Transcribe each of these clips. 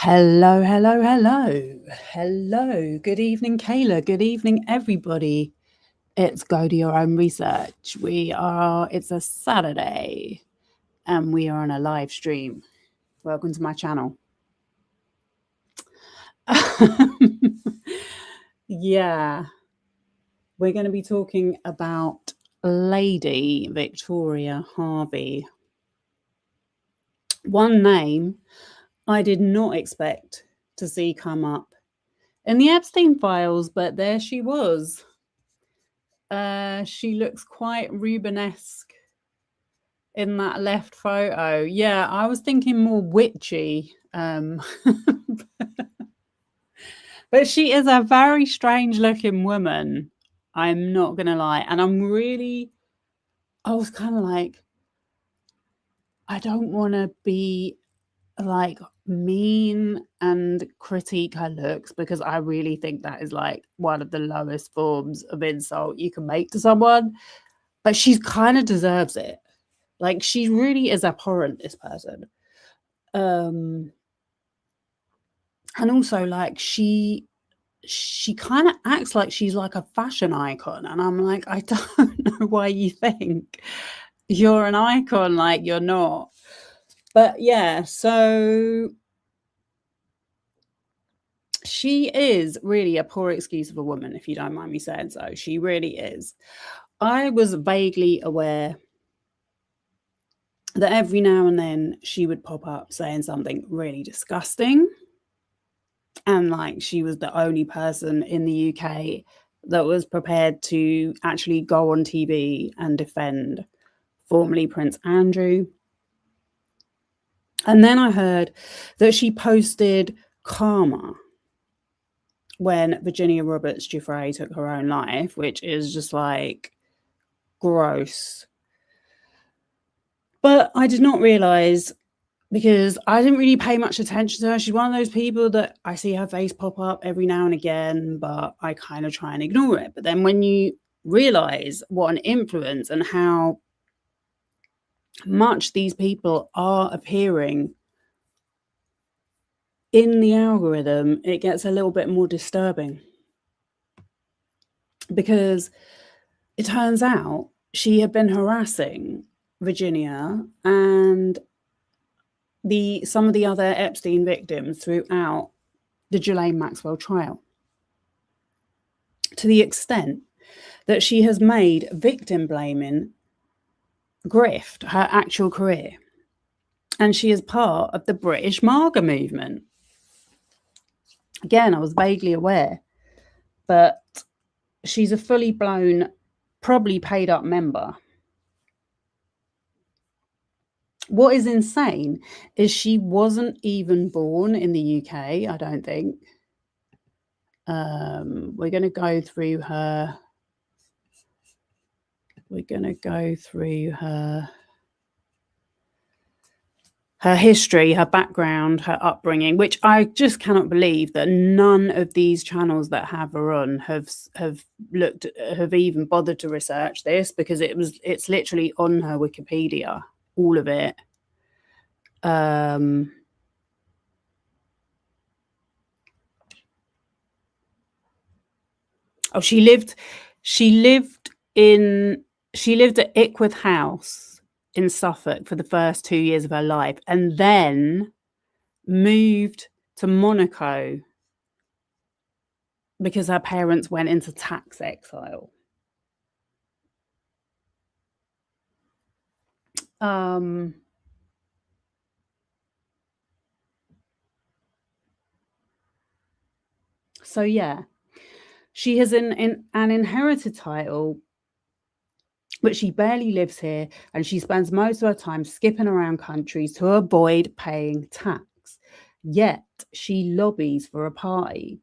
Hello, hello, hello. Hello. Good evening, Kayla. Good evening, everybody. It's Go Do Your Own Research. It's a Saturday and we are on a live stream. Welcome to my channel. Yeah, we're going to be talking about Lady Victoria Hervey. One name I did not expect to see come up in the Epstein files, but there she was. She looks quite Rubenesque in that left photo. Yeah, I was thinking more witchy. But she is a very strange looking woman. I'm not going to lie. And I was kind of like, I don't want to be like mean and critique her looks, because I really think that is like one of the lowest forms of insult you can make to someone. But she kind of deserves it. Like, she really is abhorrent, this person. And also, like, she kind of acts like she's like a fashion icon, and I'm like, I don't know why you think you're an icon. Like, you're not. But yeah, so she is really a poor excuse of a woman, if you don't mind me saying so. She really is. I was vaguely aware that every now and then she would pop up saying something really disgusting. And like, she was the only person in the UK that was prepared to actually go on TV and defend formerly Prince Andrew. And then I heard that she posted karma when Virginia Roberts Giuffre took her own life, which is just like gross. But I did not realise, because I didn't really pay much attention to her. She's one of those people that I see her face pop up every now and again, but I kind of try and ignore it. But then when you realise what an influence and how much these people are appearing in the algorithm, it gets a little bit more disturbing. Because it turns out she had been harassing Virginia and some of the other Epstein victims throughout the Ghislaine Maxwell trial, to the extent that she has made victim blaming grift her actual career. And she is part of the British MAGA movement. Again, I was vaguely aware, but she's a fully blown, probably paid up member. What is insane is she wasn't even born in the UK, I don't think. We're going to go through her. We're going to go through her history, her background, her upbringing, which I just cannot believe that none of these channels that have her on have even bothered to research this, because it's literally on her Wikipedia, all of it. She lived at Ickworth House in Suffolk for the first 2 years of her life, and then moved to Monaco because her parents went into tax exile. So yeah, she has an inherited title, but she barely lives here, and she spends most of her time skipping around countries to avoid paying tax. Yet she lobbies for a party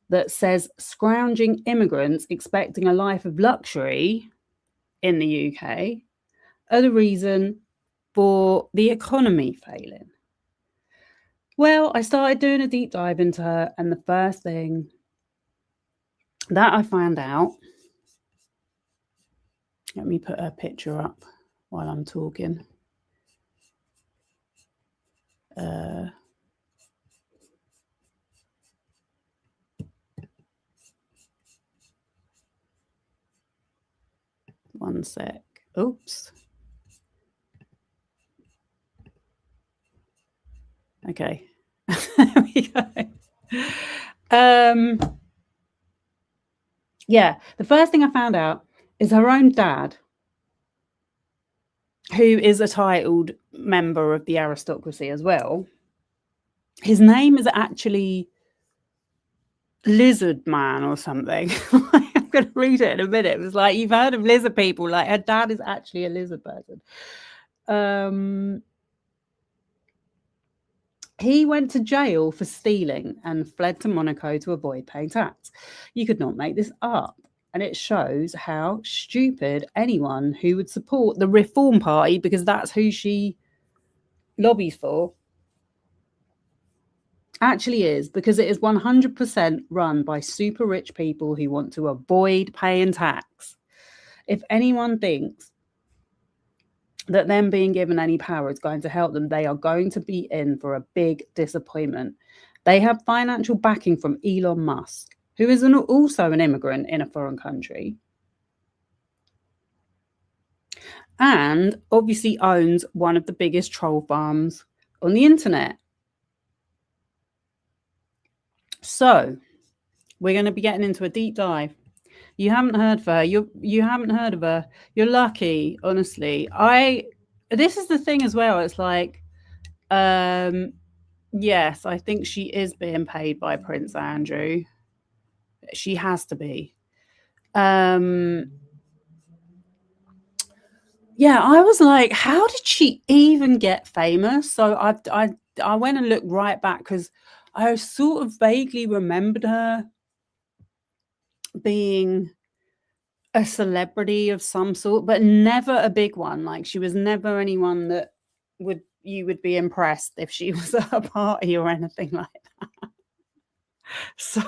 that says scrounging immigrants expecting a life of luxury in the UK are the reason for the economy failing. Well, I started doing a deep dive into her, and the first thing that I found out, let me put her picture up while I'm talking. 1 sec. Oops. Okay. There we go. Yeah, the first thing I found out is her own dad, who is a titled member of the aristocracy as well. His name is actually Lizard Man or something. I'm going to read it in a minute. It was like, you've heard of lizard people. Like, her dad is actually a lizard person. He went to jail for stealing and fled to Monaco to avoid paying tax. You could not make this up. And it shows how stupid anyone who would support the Reform Party, because that's who she lobbies for, actually is, because it is 100% run by super rich people who want to avoid paying tax. If anyone thinks that them being given any power is going to help them, they are going to be in for a big disappointment. They have financial backing from Elon Musk, who is also an immigrant in a foreign country, and obviously owns one of the biggest troll farms on the internet. So we're going to be getting into a deep dive. You haven't heard of her. You haven't heard of her. You're lucky, honestly. This is the thing as well. It's like, yes, I think she is being paid by Prince Andrew. She has to be. Yeah, I was like, how did she even get famous? So I went and looked right back, because I sort of vaguely remembered her being a celebrity of some sort, but never a big one. Like, she was never anyone that you would be impressed if she was at a party or anything like that. So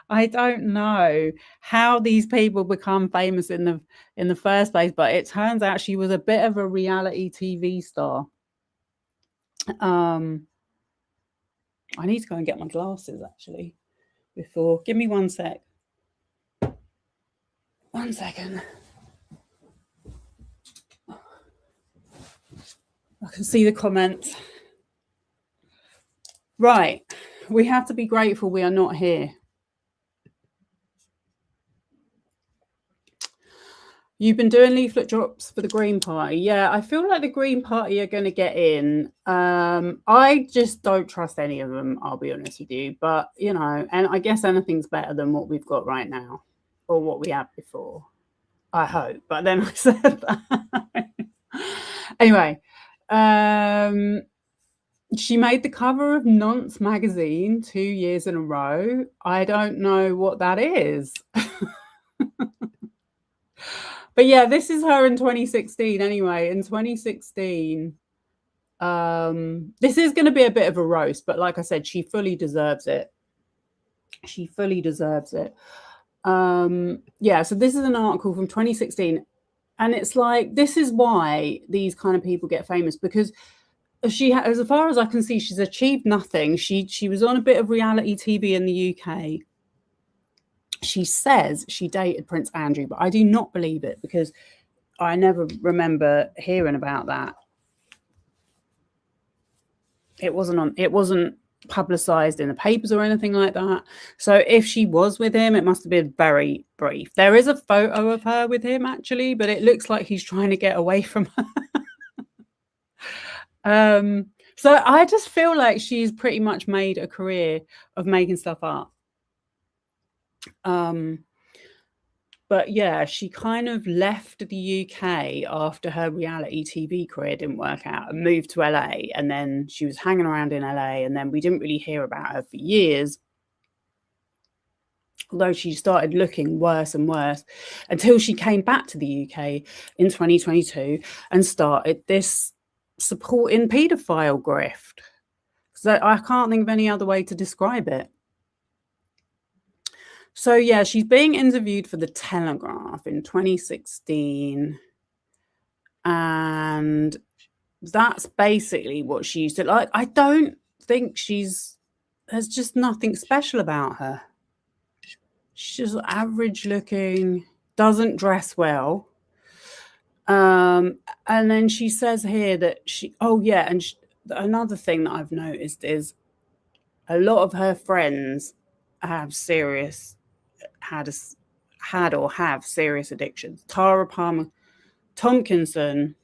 I don't know how these people become famous in the first place, but it turns out she was a bit of a reality TV star. I need to go and get my glasses actually before. Give me 1 sec. 1 second. I can see the comments. Right. We have to be grateful we are not here. You've been doing leaflet drops for the Green Party. Yeah, I feel like the Green Party are going to get in. I just don't trust any of them, I'll be honest with you. But, you know, and I guess anything's better than what we've got right now, or what we had before. I hope. But then I said that. Anyway, she made the cover of Nonce magazine 2 years in a row. I don't know what that is. But yeah, this is her in 2016 anyway. In 2016, this is going to be a bit of a roast, but like I said, she fully deserves it. She fully deserves it. Yeah, so this is an article from 2016, and it's like, this is why these kind of people get famous, because she has, as far as I can see, she's achieved nothing. She was on a bit of reality TV in the UK. She says she dated Prince Andrew, but I do not believe it, because I never remember hearing about that. It wasn't publicized in the papers or anything like that. So if she was with him, it must have been very brief. There is a photo of her with him actually, but it looks like he's trying to get away from her. So I just feel like she's pretty much made a career of making stuff up. But yeah, she kind of left the UK after her reality TV career didn't work out and moved to LA. And then she was hanging around in LA, and then we didn't really hear about her for years. Although she started looking worse and worse until she came back to the UK in 2022 and started this supporting paedophile grift. So I can't think of any other way to describe it. So yeah, she's being interviewed for The Telegraph in 2016. And that's basically what she used to like. I don't think there's just nothing special about her. She's just average looking. doesn't dress well. And then she says here that another thing that I've noticed is a lot of her friends have serious addictions. Tara Palmer Tompkinson,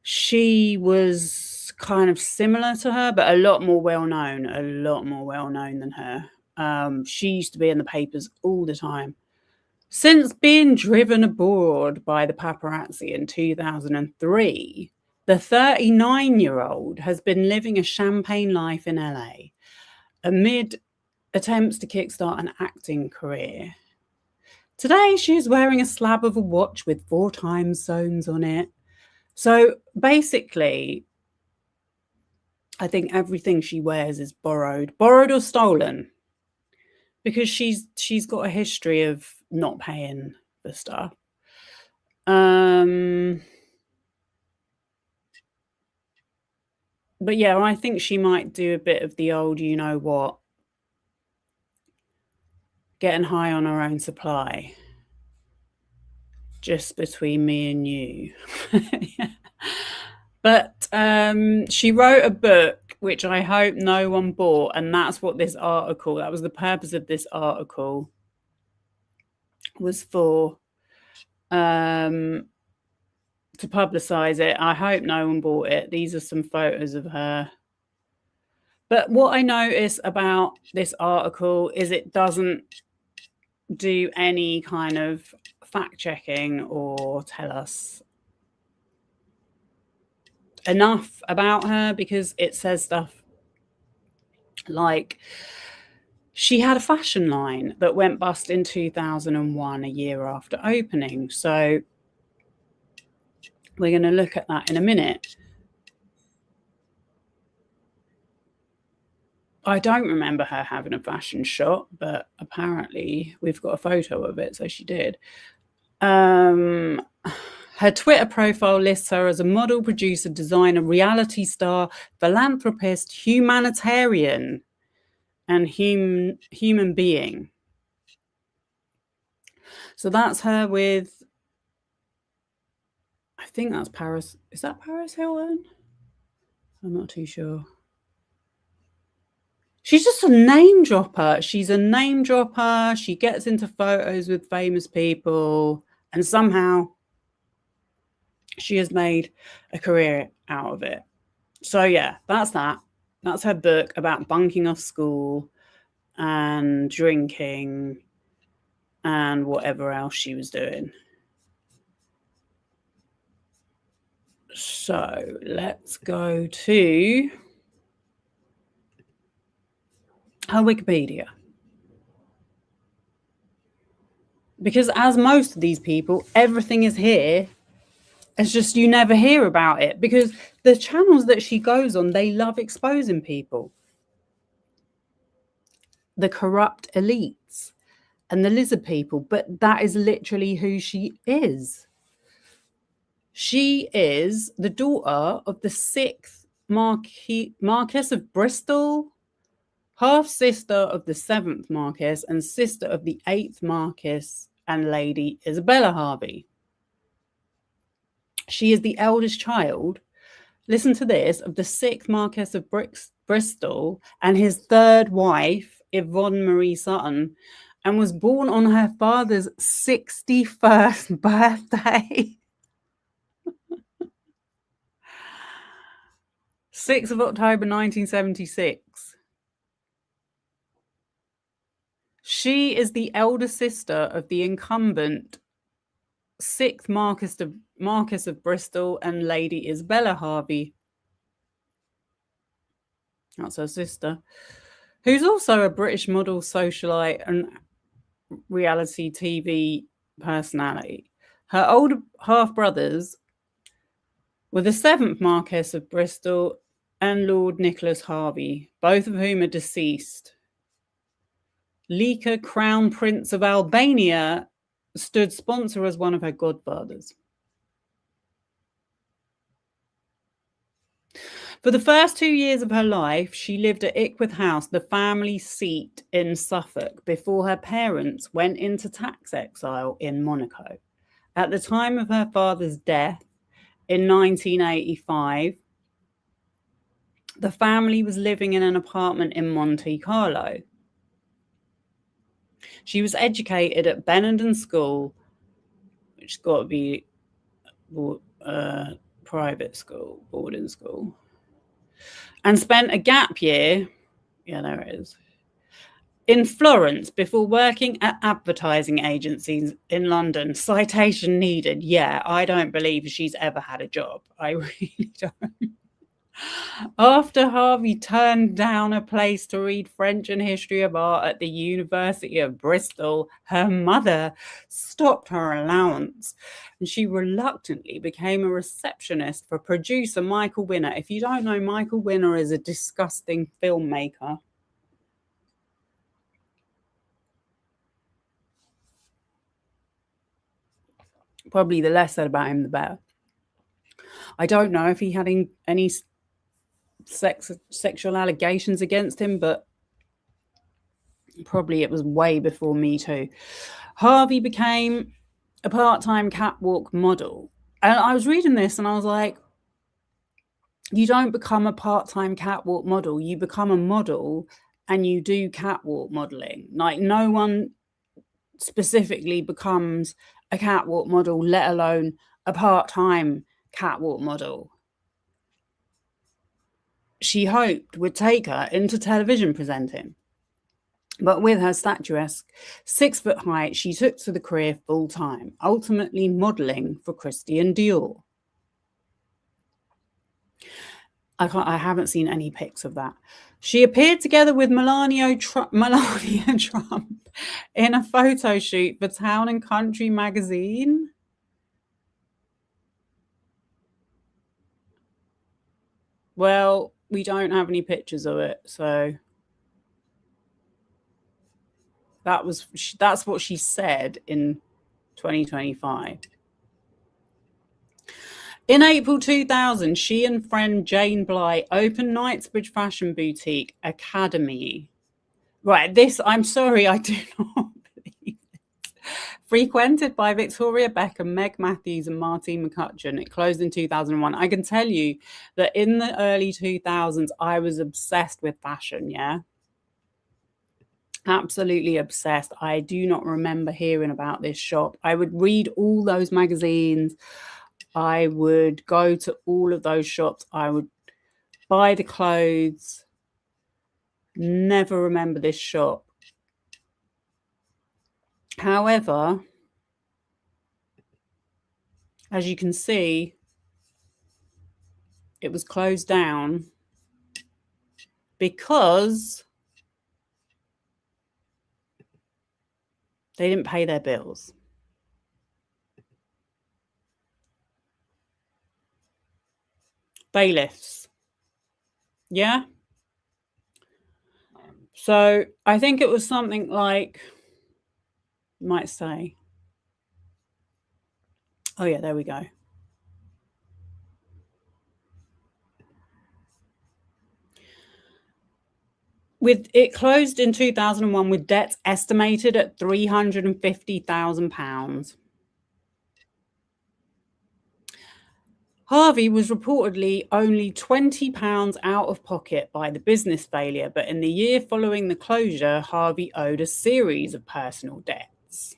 she was kind of similar to her, but a lot more well known than her. She used to be in the papers all the time. Since being driven aboard by the paparazzi in 2003, the 39-year-old has been living a champagne life in LA amid attempts to kickstart an acting career. Today, she is wearing a slab of a watch with 4 time zones on it. So basically, I think everything she wears is borrowed or stolen, because she's got a history of not paying for stuff. But yeah, I think she might do a bit of the old, you know what, getting high on her own supply. Just between me and you. Yeah. But she wrote a book, which I hope no one bought, and that was the purpose of this article, was for to publicize it. I hope no one bought it. These are some photos of her. But what I notice about this article is it doesn't do any kind of fact checking or tell us enough about her, because it says stuff like she had a fashion line that went bust in 2001, a year after opening. So we're going to look at that in a minute. I don't remember her having a fashion shop, but apparently we've got a photo of it, so she did. Her Twitter profile lists her as a model, producer, designer, reality star, philanthropist, humanitarian, and human being. So that's her with, I think that's Paris. Is that Paris Hilton? I'm not too sure. She's just a name dropper. She's a name dropper. She gets into photos with famous people, and somehow she has made a career out of it. So yeah, that's that. That's her book about bunking off school and drinking and whatever else she was doing. So let's go to her Wikipedia. Because as most of these people, everything is here. It's just you never hear about it, because the channels that she goes on, they love exposing people. The corrupt elites and the lizard people. But that is literally who she is. She is the daughter of the 6th Marquess of Bristol, half-sister of the 7th Marquess, and sister of the 8th Marquess and Lady Isabella Hervey. She is the eldest child, listen to this, of the 6th Marquess of Bristol and his 3rd wife, Yvonne Marie Sutton, and was born on her father's 61st birthday. 6th of October 1976. She is the elder sister of the incumbent 6th Marquess of Bristol and Lady Isabella Hervey. That's her sister, who's also a British model, socialite, and reality TV personality. Her older half-brothers were the 7th Marquess of Bristol and Lord Nicholas Hervey, both of whom are deceased. Lika, Crown Prince of Albania, stood sponsor as one of her godfathers. For the first 2 years of her life, she lived at Ickworth House, the family seat in Suffolk, before her parents went into tax exile in Monaco. At the time of her father's death in 1985, the family was living in an apartment in Monte Carlo. She was educated at Benenden School, which has got to be private school, boarding school, and spent a gap year, there it is, in Florence before working at advertising agencies in London. Citation needed. Yeah, I don't believe she's ever had a job. I really don't. After Hervey turned down a place to read French and history of art at the University of Bristol, her mother stopped her allowance and she reluctantly became a receptionist for producer Michael Winner. If you don't know, Michael Winner is a disgusting filmmaker. Probably the less said about him, the better. I don't know if he had any sexual allegations against him, but probably it was way before Me Too. Hervey became a part-time catwalk model. And I was reading this and I was like, you don't become a part-time catwalk model. You become a model and you do catwalk modeling. Like, no one specifically becomes a catwalk model, let alone a part-time catwalk model. She hoped would take her into television presenting. But with her statuesque 6-foot height, she took to the career full time, ultimately modelling for Christian Dior. I haven't seen any pics of that. She appeared together with Melania Trump in a photo shoot for Town and Country magazine. Well, we don't have any pictures of it, so that's what she said in 2025. In April 2000, she and friend Jane Bly opened Knightsbridge fashion boutique Academy. Right, this, I'm sorry, I do not believe this. Frequented by Victoria Beckham, Meg Matthews and Martine McCutcheon. It closed in 2001. I can tell you that in the early 2000s, I was obsessed with fashion, yeah? Absolutely obsessed. I do not remember hearing about this shop. I would read all those magazines. I would go to all of those shops. I would buy the clothes. Never remember this shop. However, as you can see, it was closed down because they didn't pay their bills. Bailiffs. Yeah? So I think it was something like, you might say, oh yeah, there we go. With it closed in 2001 with debts estimated at £350,000. Hervey was reportedly only £20 out of pocket by the business failure, but in the year following the closure, Hervey owed a series of personal debts.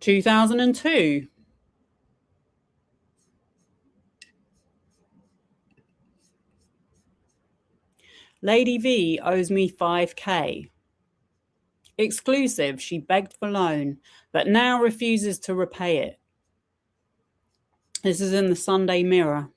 2002. Lady V owes me 5k. Exclusive, she begged for loan, but now refuses to repay it. This is in the Sunday Mirror.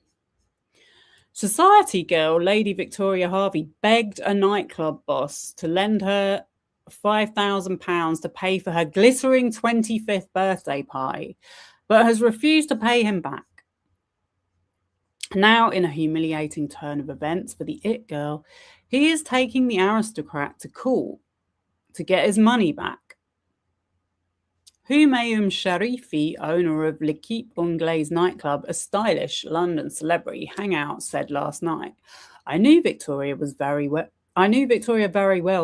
Society girl Lady Victoria Hervey begged a nightclub boss to lend her £5,000 to pay for her glittering 25th birthday party, but has refused to pay him back. Now, in a humiliating turn of events for the It Girl, he is taking the aristocrat to court to get his money back. Humayun Sharifi, owner of L'Equipe Anglaise nightclub, a stylish London celebrity hangout, said last night, I knew Victoria very well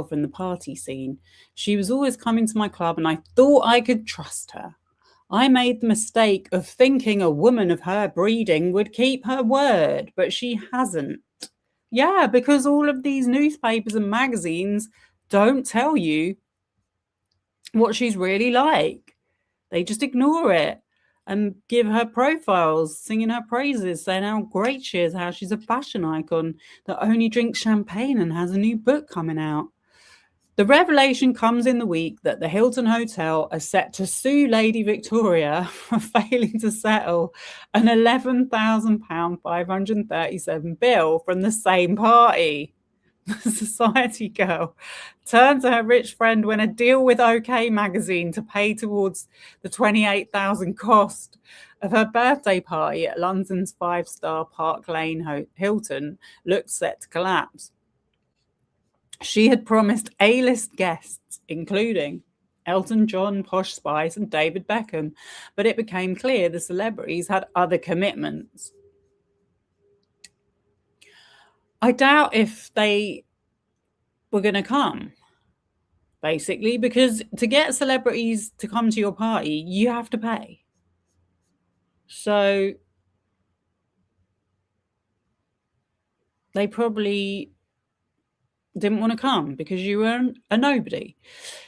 from the party scene. She was always coming to my club and I thought I could trust her. I made the mistake of thinking a woman of her breeding would keep her word, but she hasn't. Yeah, because all of these newspapers and magazines don't tell you what she's really like. They just ignore it and give her profiles, singing her praises, saying how great she is, how she's a fashion icon that only drinks champagne and has a new book coming out. The revelation comes in the week that the Hilton Hotel are set to sue Lady Victoria for failing to settle an £11,000 537 bill from the same party. The society girl turned to her rich friend when a deal with OK magazine to pay towards the $28,000 cost of her birthday party at London's five-star Park Lane Hilton looked set to collapse. She had promised A-list guests, including Elton John, Posh Spice, and David Beckham, but it became clear the celebrities had other commitments. I doubt if they were going to come, basically, because to get celebrities to come to your party, you have to pay. So they probably didn't want to come because you were a nobody.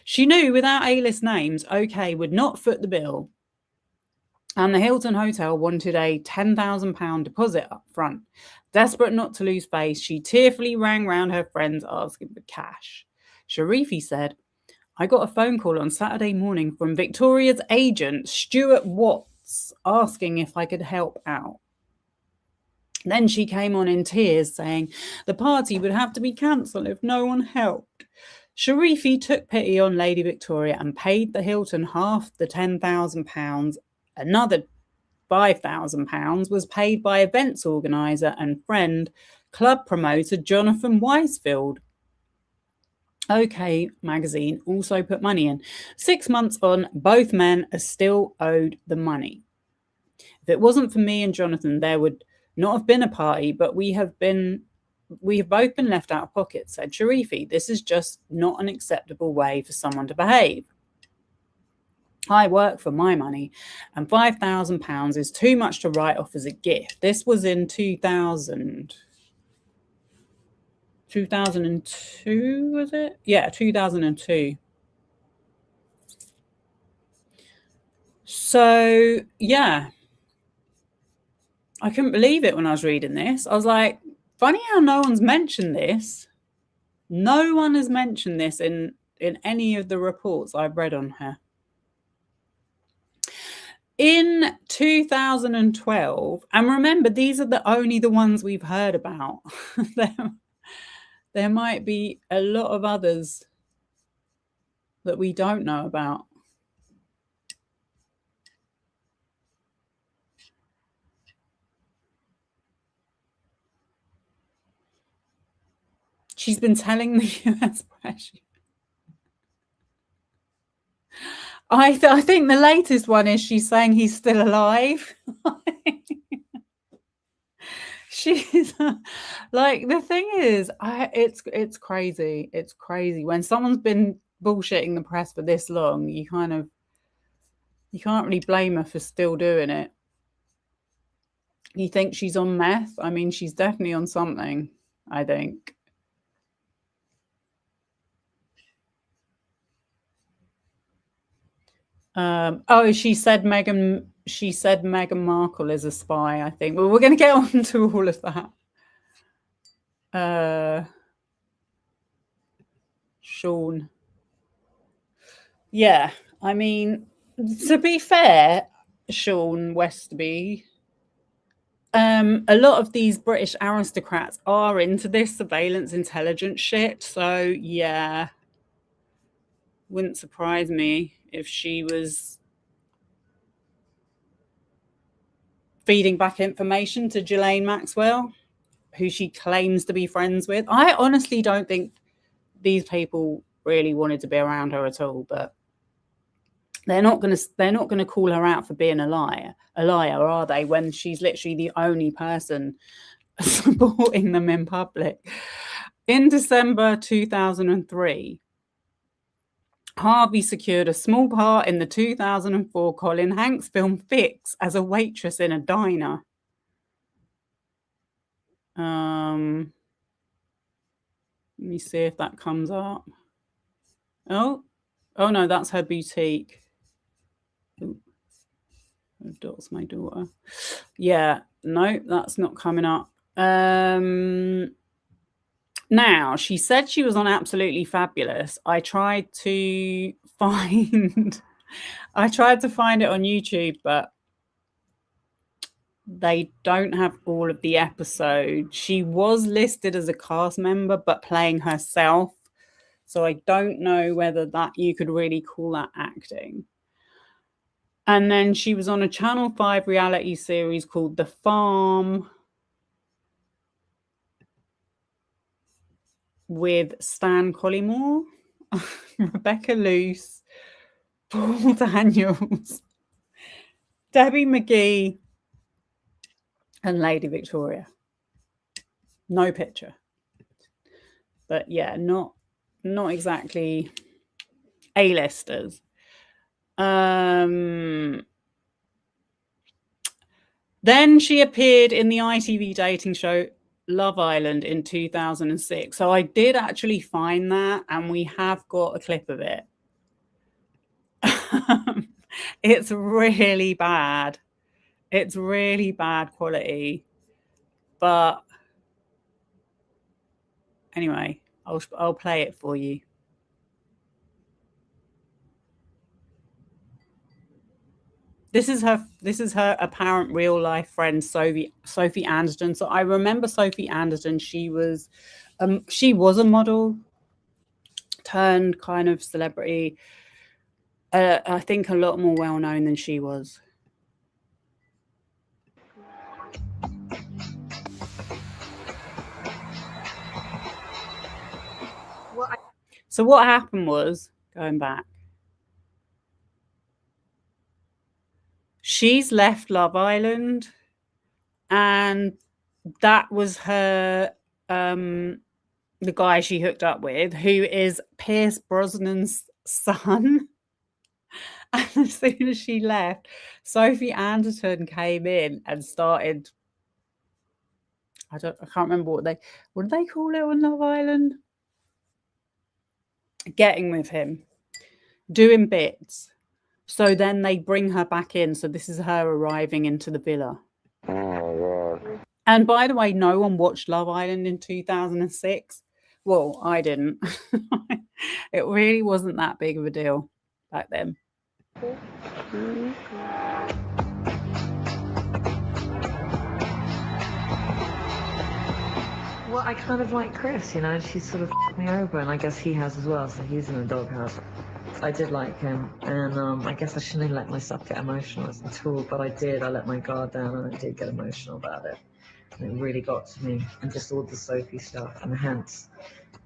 She knew without A-list names, OK would not foot the bill. And the Hilton Hotel wanted a £10,000 deposit up front. Desperate not to lose face, she tearfully rang round her friends asking for cash. Sharifi said, I got a phone call on Saturday morning from Victoria's agent, Stuart Watts, asking if I could help out. Then she came on in tears, saying the party would have to be cancelled if no one helped. Sharifi took pity on Lady Victoria and paid the Hilton half the £10,000. Another £5,000 was paid by events organiser and friend, club promoter Jonathan Weisfield. OK magazine also put money in. 6 months on, both men are still owed the money. If it wasn't for me and Jonathan, there would not have been a party, but we have both been left out of pocket, said Sharifi. This is just not an acceptable way for someone to behave. I work for my money, and £5,000 is too much to write off as a gift. This was in 2002, was it? Yeah, 2002. So, yeah. I couldn't believe it when I was reading this. I was like, funny how no one's mentioned this. No one has mentioned this in any of the reports I've read on her. In 2012, and remember, these are only the ones we've heard about. There might be a lot of others that we don't know about. She's been telling the US press. I think the latest one is she's saying he's still alive. She's like, the thing is, it's crazy. It's crazy when someone's been bullshitting the press for this long. You can't really blame her for still doing it. You think she's on meth? I mean, she's definitely on something, I think. She said Meghan Markle is a spy, I think. Well, we're going to get on to all of that. Sean. Yeah, I mean, to be fair, Sean Westby, a lot of these British aristocrats are into this surveillance intelligence shit. So, yeah, wouldn't surprise me if she was feeding back information to Ghislaine Maxwell, who she claims to be friends with. I honestly don't think these people really wanted to be around her at all, but they're not going to call her out for being a liar, are they? When she's literally the only person supporting them in public. In December 2003, Hervey secured a small part in the 2004 Colin Hanks film Fix as a waitress in a diner. Let me see if that comes up. Oh no, that's her boutique. That's my daughter. Yeah, no, that's not coming up. Now, she said she was on Absolutely Fabulous. I tried to find it on YouTube, but they don't have all of the episodes. She was listed as a cast member, but playing herself. So I don't know whether that you could really call that acting. And then she was on a Channel 5 reality series called The Farm with Stan Collymore, Rebecca Luce, Paul Daniels, Debbie McGee, and Lady Victoria. No picture. But yeah, not exactly A-listers. Then she appeared in the ITV dating show Love Island in 2006. So I did actually find that, and we have got a clip of it. It's really bad. It's really bad quality. But anyway, I'll play it for you. This is her apparent real life friend, Sophie Anderson. So I remember Sophie Anderson. She was a model turned kind of celebrity. I think a lot more well known than she was. So what happened was, going back, she's left Love Island, and that was her, the guy she hooked up with, who is Pierce Brosnan's son. And as soon as she left, Sophie Anderson came in and started, I can't remember what did they call it on Love Island? Getting with him, doing bits. So then they bring her back in. So this is her arriving into the villa. Oh, God. And by the way, no one watched Love Island in 2006. Well, I didn't. It really wasn't that big of a deal back then. Well, I kind of like Chris, you know, she's sort of me over, and I guess he has as well, so he's in the doghouse. I did like him, and I guess I shouldn't have let myself get emotional at all, but I did. I let my guard down, and I did get emotional about it. And it really got to me, and just all the Sophie stuff, and hence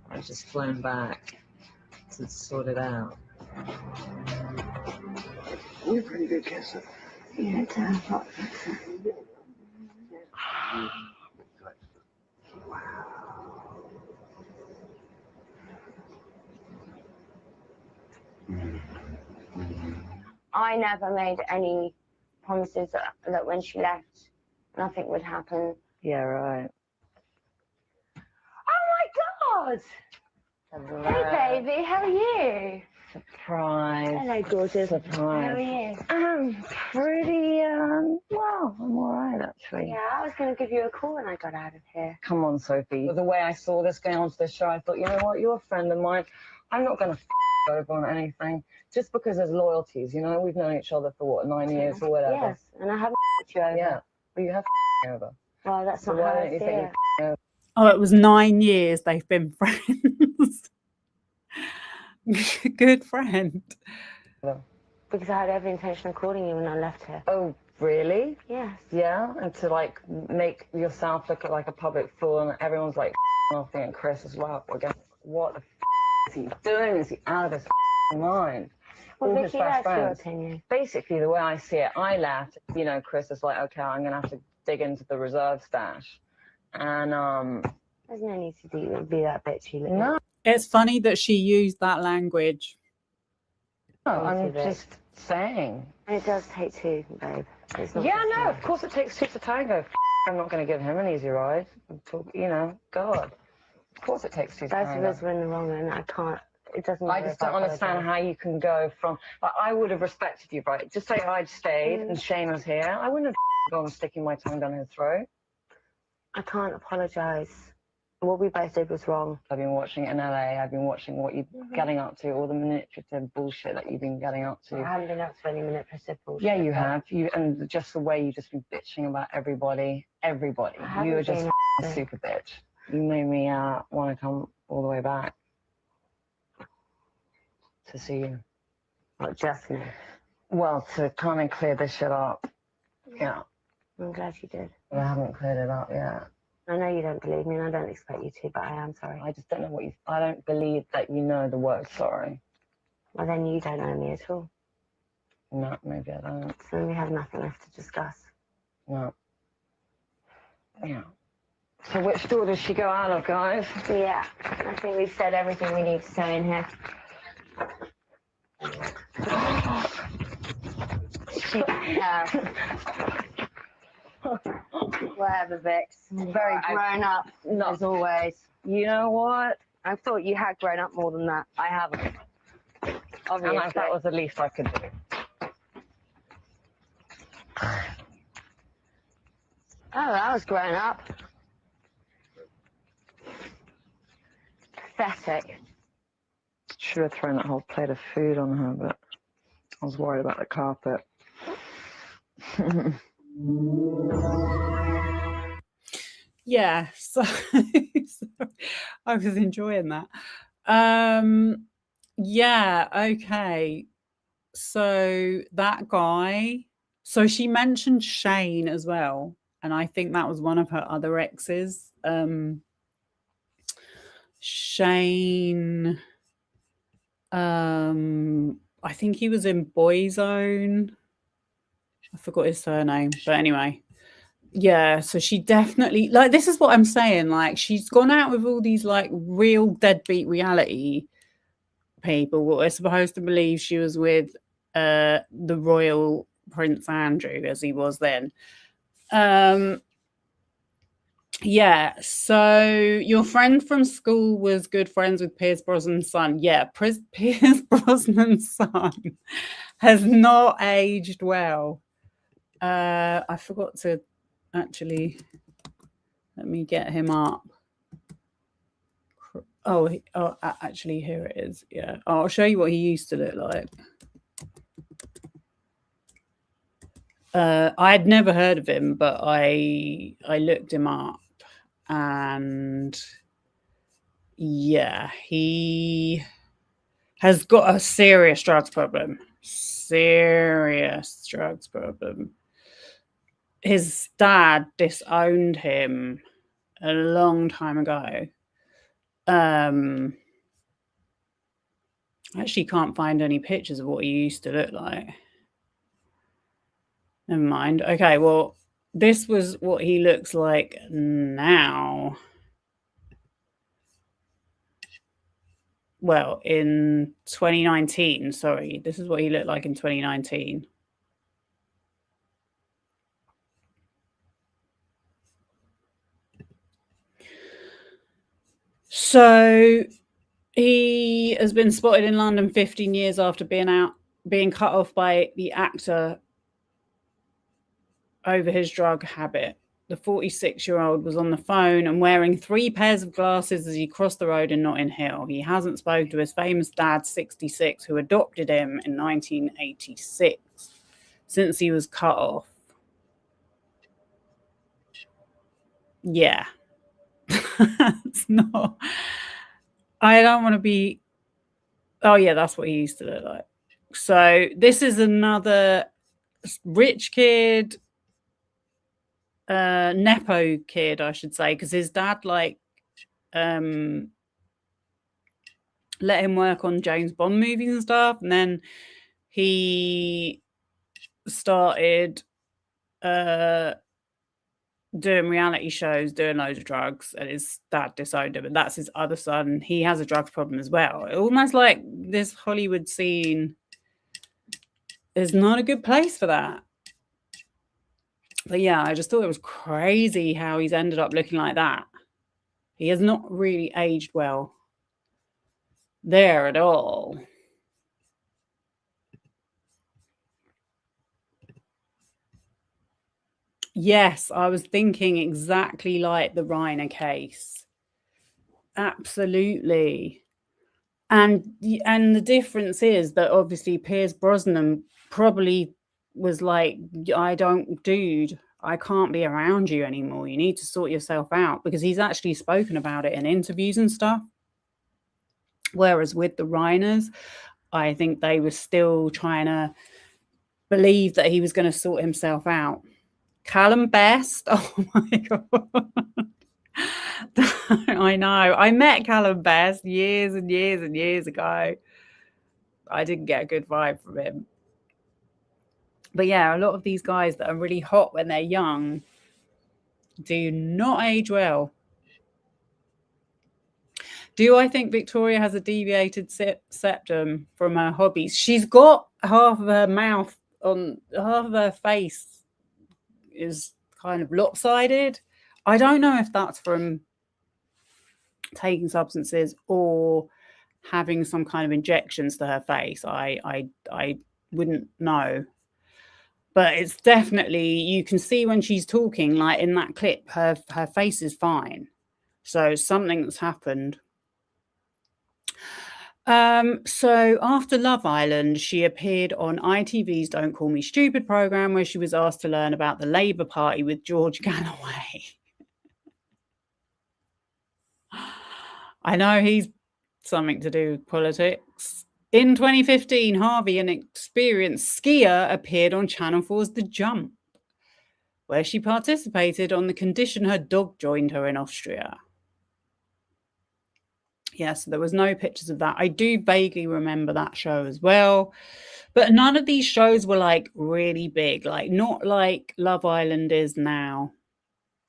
I was just flown back to sort it out. You're a pretty good kisser. Yeah, damn. I never made any promises that when she left, nothing would happen. Yeah, right. Oh my God! Hey, baby, how are you? Surprise. Hello, gorgeous. Surprise. How are you? Pretty, well, I'm alright, actually. Yeah, I was going to give you a call when I got out of here. Come on, Sophie. The way I saw this going onto the show, I thought, you know what, you're a friend of mine. I'm not going to over on anything, just because there's loyalties, you know? We've known each other for, what, 9 years or whatever? Yes, and I haven't you over. Yeah, well, you have over. Well, that's not how I see it. Oh, it was 9 years they've been friends. Good friend. Because I had every intention of calling you when I left here. Oh, really? Yes. Yeah, and to, like, make yourself look like a public fool, and everyone's, like, off and Chris as well. Again, what the is he doing? Is he out of his mind? Well, all his Vicky, best that's your friends. opinion. Basically, the way I see it, I left. You know, Chris is like, okay, I'm gonna have to dig into the reserve stash, and There's no need to be that bitchy. no, It's funny that she used that language. I'm just saying. And it does take two, babe. It's not Yeah, just no, one. of course it takes two to tango. I'm not going to give him an easy ride. You know, God. Of course it takes two to Both of tango. us were in the wrong, and I can't. It doesn't matter. I just don't understand how you can go from. Like, I would have respected you, right? Just say I'd stayed and Shane was here. I wouldn't have gone sticking my tongue down his throat. I can't apologise. What we both did was wrong. I've been watching it in LA. I've been watching what you're getting up to, all the manipulative bullshit that you've been getting up to. I haven't been up to any manipulative bullshit. Yeah, you have. And just the way you've just been bitching about everybody. Everybody. You were just a super bitch. You made me want to come all the way back to see you. Not just me. Well, to kind of clear this shit up. Yeah. I'm glad you did. I haven't cleared it up yet. I know you don't believe me, and I don't expect you to, but I am sorry. I just don't know what you. I don't believe that you know the word sorry. Well, then you don't know me at all. No, maybe I don't. So then we have nothing left to discuss. No. Yeah. So which door does she go out of, guys? Yeah, I think we've said everything we need to say in here. Yeah. Whatever, Vix. Very grown up, as always. You know what? I thought you had grown up more than that. I haven't. Obviously. And that was the least I could do. Oh, that was grown up. Pathetic. Should have thrown that whole plate of food on her, but I was worried about the carpet. Yeah, so I was enjoying that. Yeah, okay. So that guy, so she mentioned Shane as well, and I think that was one of her other exes. Shane, I think he was in Boyzone. I forgot his surname, but anyway. Yeah, so she definitely, like, this is what I'm saying, like, she's gone out with all these like real deadbeat reality people. What we're supposed to believe she was with the royal Prince Andrew, as he was then. Yeah, so your friend from school was good friends with Pierce Brosnan's son. Yeah, Pierce Brosnan's son has not aged well. I forgot to actually, let me get him up. Oh, actually, here it is. Yeah, I'll show you what he used to look like. I had never heard of him, but I looked him up, and yeah, he has got a serious drugs problem. Serious drugs problem. His dad disowned him a long time ago. I actually can't find any pictures of what he used to look like. Never mind. Okay, well, this was what he looks like now. Well, in 2019, sorry. This is what he looked like in 2019. So he has been spotted in London 15 years after being cut off by the actor over his drug habit. The 46-year-old was on the phone and wearing 3 pairs of glasses as he crossed the road in Notting Hill. He hasn't spoken to his famous dad, 66, who adopted him in 1986, since he was cut off. Yeah. It's not. I don't want to be. Oh, yeah, that's what he used to look like. So this is another rich kid, Nepo kid, I should say, because his dad, like, let him work on James Bond movies and stuff. And then he started doing reality shows, doing loads of drugs, and his dad disowned him, and that's his other son. He has a drugs problem as well. Almost like this Hollywood scene is not a good place for that. But yeah, I just thought it was crazy how he's ended up looking like that. He has not really aged well there at all. Yes, I was thinking exactly like the Reiner case. Absolutely. And the difference is that obviously Pierce Brosnan probably was like, dude, I can't be around you anymore. You need to sort yourself out, because he's actually spoken about it in interviews and stuff. Whereas with the Reiners, I think they were still trying to believe that he was going to sort himself out. Callum Best, oh my God. I know. I met Callum Best years and years and years ago. I didn't get a good vibe from him. But yeah, a lot of these guys that are really hot when they're young do not age well. Do I think Victoria has a deviated septum from her hobbies? She's got half of her mouth on, half of her face is kind of lopsided. I don't know if that's from taking substances or having some kind of injections to her face. I wouldn't know. But it's definitely, you can see when she's talking, like in that clip, her face is fine. So something that's happened. So after Love Island, she appeared on ITV's Don't Call Me Stupid program, where she was asked to learn about the Labour Party with George Galloway. I know he's something to do with politics. In 2015, Hervey, an experienced skier, appeared on Channel 4's The Jump, where she participated on the condition her dog joined her in Austria. Yes, there was no pictures of that. I do vaguely remember that show as well. But none of these shows were like really big, like not like Love Island is now,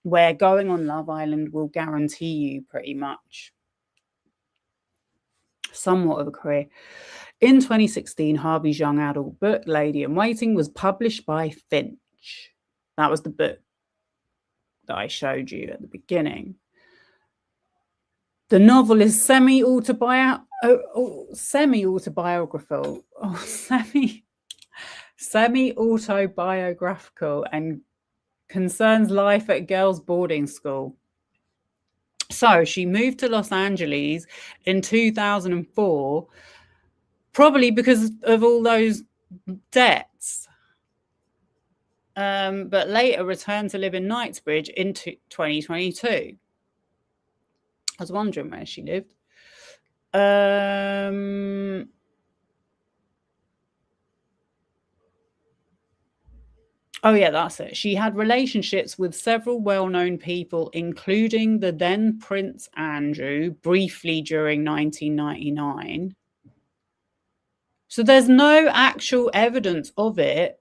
where going on Love Island will guarantee you pretty much somewhat of a career. In 2016, Harvey's young adult book, Lady in Waiting, was published by Finch. That was the book that I showed you at the beginning. The novel is semi-autobiographical, semi-autobiographical and concerns life at a girls' boarding school. So she moved to Los Angeles in 2004, probably because of all those debts. But later returned to live in Knightsbridge in 2022. I was wondering where she lived. Oh, yeah, that's it. She had relationships with several well-known people, including the then Prince Andrew, briefly during 1999. So there's no actual evidence of it,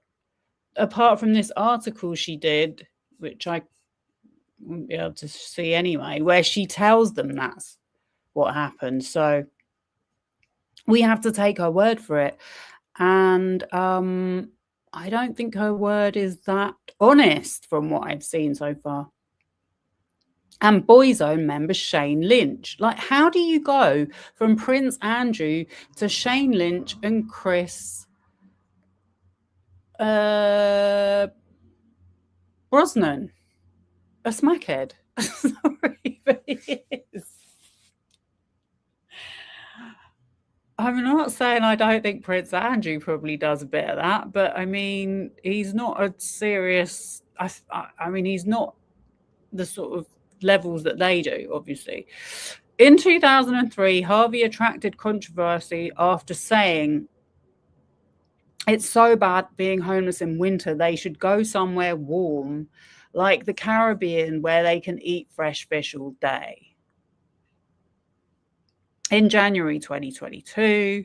apart from this article she did, which I wouldn't be able to see anyway, where she tells them that's what happened. So we have to take her word for it. And I don't think her word is that honest from what I've seen so far. And Boyzone member Shane Lynch. Like, how do you go from Prince Andrew to Shane Lynch and Chris Brosnan? A smackhead. Sorry, but it is. I'm not saying I don't think Prince Andrew probably does a bit of that, but I mean, he's not a serious. I mean, he's not the sort of levels that they do, obviously. In 2003, Harvey attracted controversy after saying it's so bad being homeless in winter, they should go somewhere warm, like the Caribbean, where they can eat fresh fish all day. In January 2022,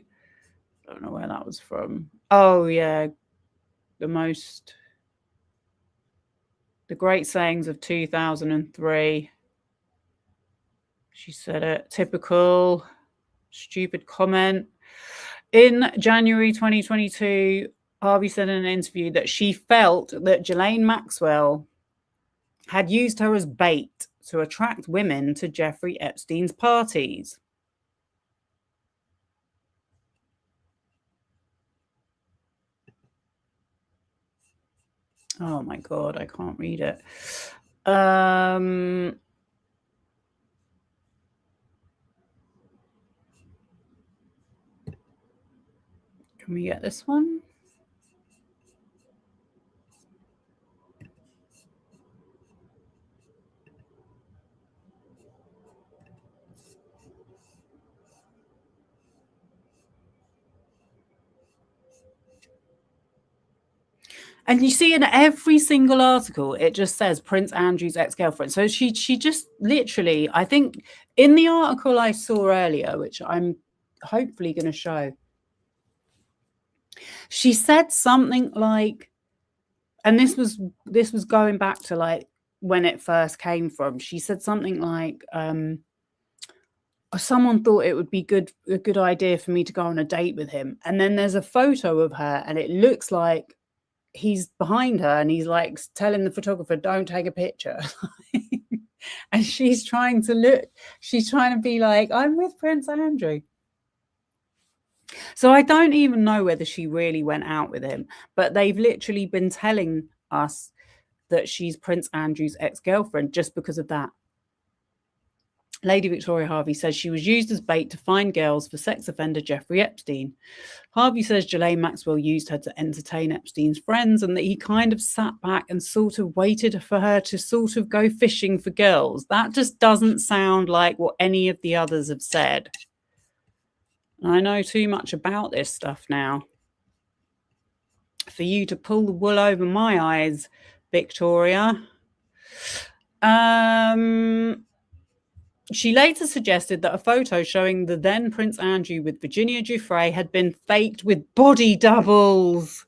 I don't know where that was from. Oh, yeah. The great sayings of 2003. She said it. Typical stupid comment. In January 2022, Harvey said in an interview that she felt that Ghislaine Maxwell had used her as bait to attract women to Jeffrey Epstein's parties. Oh my God, I can't read it. Can we get this one? And you see in every single article, it just says Prince Andrew's ex-girlfriend. So she just literally, I think in the article I saw earlier, which I'm hopefully going to show, she said something like, and this was going back to like when it first came from. She said something like, someone thought it would be a good idea for me to go on a date with him. And then there's a photo of her and it looks like he's behind her and he's like telling the photographer, don't take a picture. And she's trying to be like, I'm with Prince Andrew. So I don't even know whether she really went out with him, but they've literally been telling us that she's Prince Andrew's ex-girlfriend just because of that. Lady Victoria Harvey says she was used as bait to find girls for sex offender Jeffrey Epstein. Harvey says Ghislaine Maxwell used her to entertain Epstein's friends and that he kind of sat back and sort of waited for her to sort of go fishing for girls. That just doesn't sound like what any of the others have said. I know too much about this stuff now for you to pull the wool over my eyes, Victoria. She later suggested that a photo showing the then Prince Andrew with Virginia Giuffre had been faked with body doubles.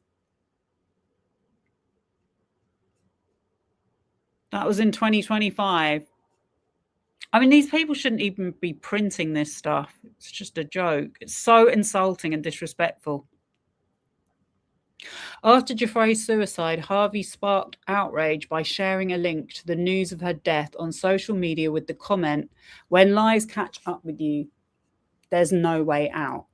That was in 2025. I mean, these people shouldn't even be printing this stuff. It's just a joke. It's so insulting and disrespectful. After Giuffre's suicide, Harvey sparked outrage by sharing a link to the news of her death on social media with the comment, "When lies catch up with you, there's no way out."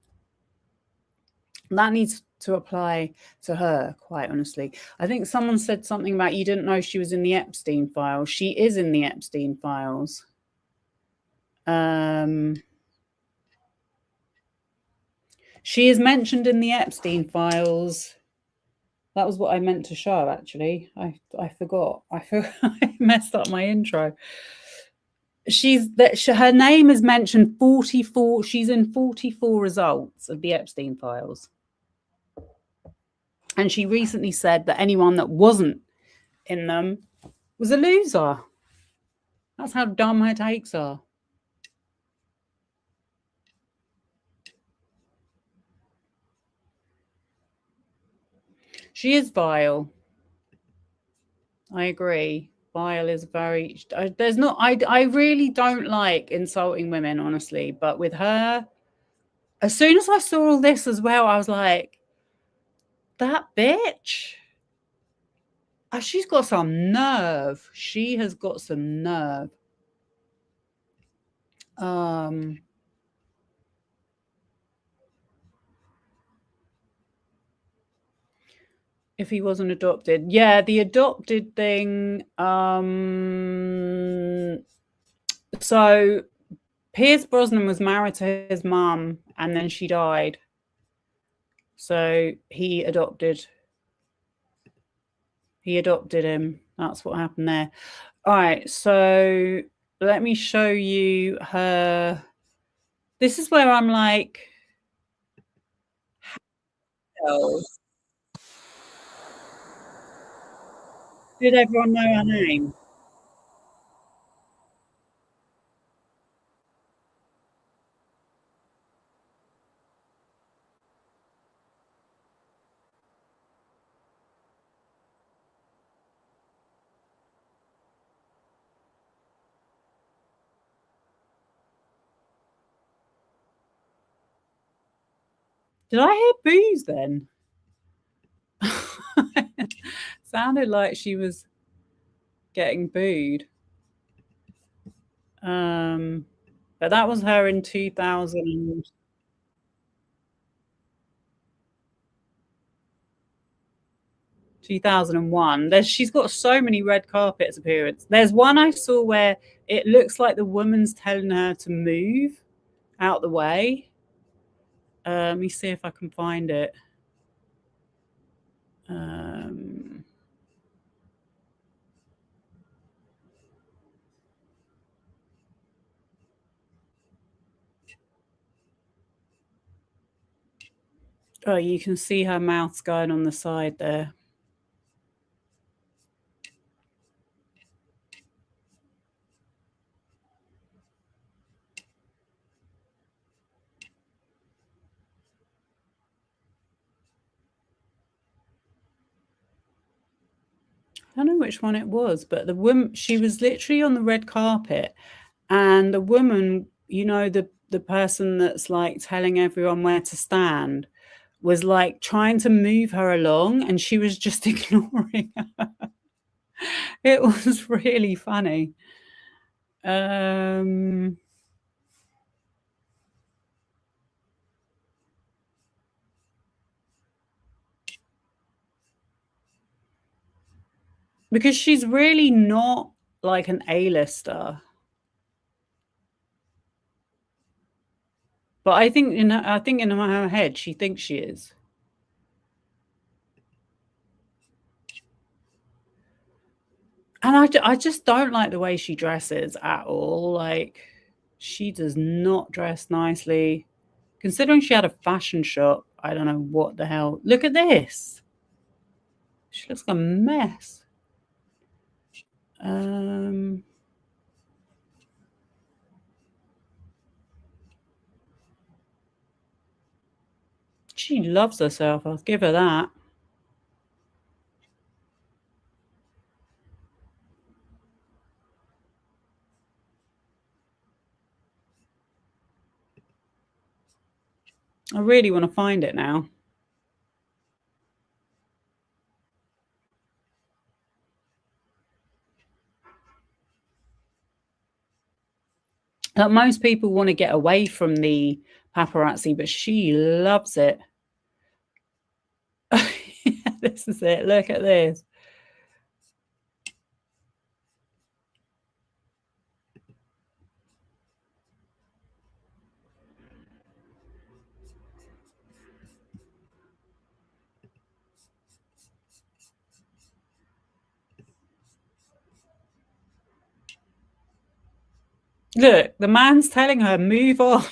That needs to apply to her, quite honestly. I think someone said something about you didn't know she was in the Epstein files. She is in the Epstein files. She is mentioned in the Epstein files. That was what I meant to show, actually. I forgot. I messed up my intro. Her name is mentioned 44. She's in 44 results of the Epstein files. And she recently said that anyone that wasn't in them was a loser. That's how dumb her takes are. She is vile. I agree. Vile is very. I really don't like insulting women, honestly. But with her, as soon as I saw all this as well, I was like, that bitch. Oh, she's got some nerve. She has got some nerve. If he wasn't adopted. Yeah, the adopted thing. So Pierce Brosnan was married to his mum and then she died. So he adopted him. That's what happened there. All right, so let me show you her. This is where I'm like, how did everyone know her name? Did I hear booze then? Sounded like she was getting booed. But that was her in 2000. 2001. She's got so many red carpets appearances. There's one I saw where it looks like the woman's telling her to move out the way. Let me see if I can find it. Oh, you can see her mouth's going on the side there. I don't know which one it was, but the woman, she was literally on the red carpet, and the woman, you know, the person that's like telling everyone where to stand, was like trying to move her along, and she was just ignoring her. It was really funny. Because she's really not like an A-lister. But I think in her head she thinks she is. And I just don't like the way she dresses at all. Like, she does not dress nicely. Considering she had a fashion shop, I don't know what the hell. Look at this. She looks like a mess. She loves herself. I'll give her that. I really want to find it now. Like, most people want to get away from the paparazzi, but she loves it. This is it. Look at this. Look, the man's telling her, move on.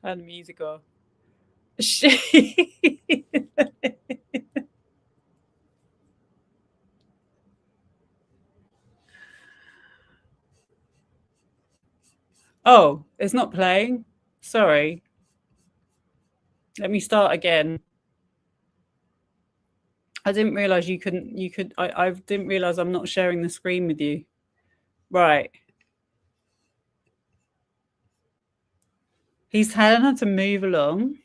Turn the music off. Oh, it's not playing. Sorry. Let me start again. I didn't realize you could. I didn't realize I'm not sharing the screen with you. Right. He's telling her to move along.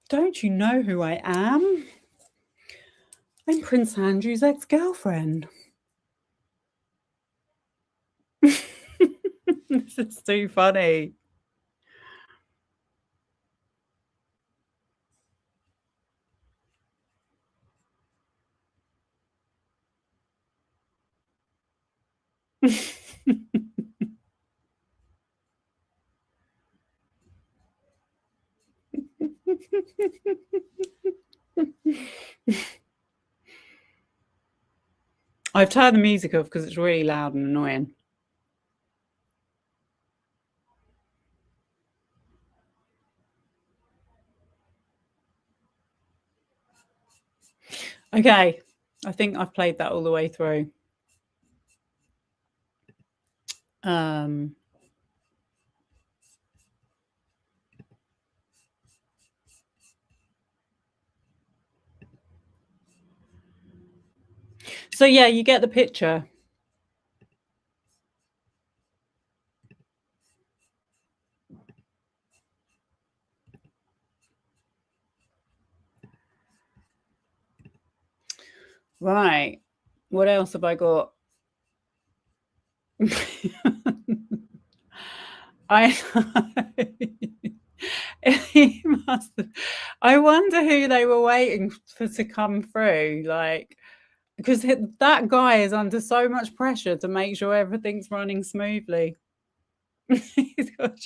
Don't you know who I am? I'm Prince Andrew's ex-girlfriend. This is too funny. I've turned the music off because it's really loud and annoying. Okay, I think I've played that all the way through. So yeah, you get the picture. Right. What else have I got? I he must have, I wonder who they were waiting for to come through, like, because that guy is under so much pressure to make sure everything's running smoothly. He's got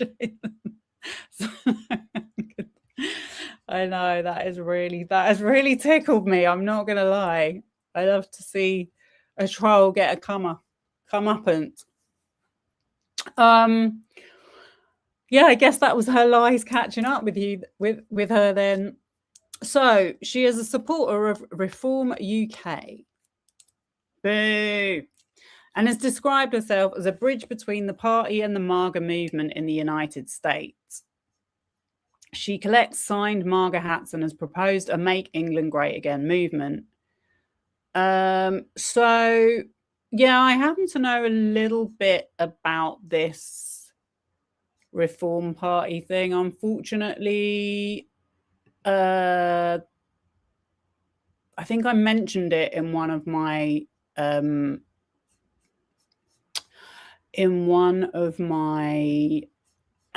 I know that has really tickled me. I'm not gonna lie. I love to see a troll get a comeuppance. Yeah, I guess that was her lies catching up with you with her then. So she is a supporter of Reform UK. Boo. And has described herself as a bridge between the party and the MAGA movement in the United States. She collects signed MAGA hats and has proposed a Make England Great Again movement. So, yeah, I happen to know a little bit about this Reform Party thing. Unfortunately, I think I mentioned it in one of my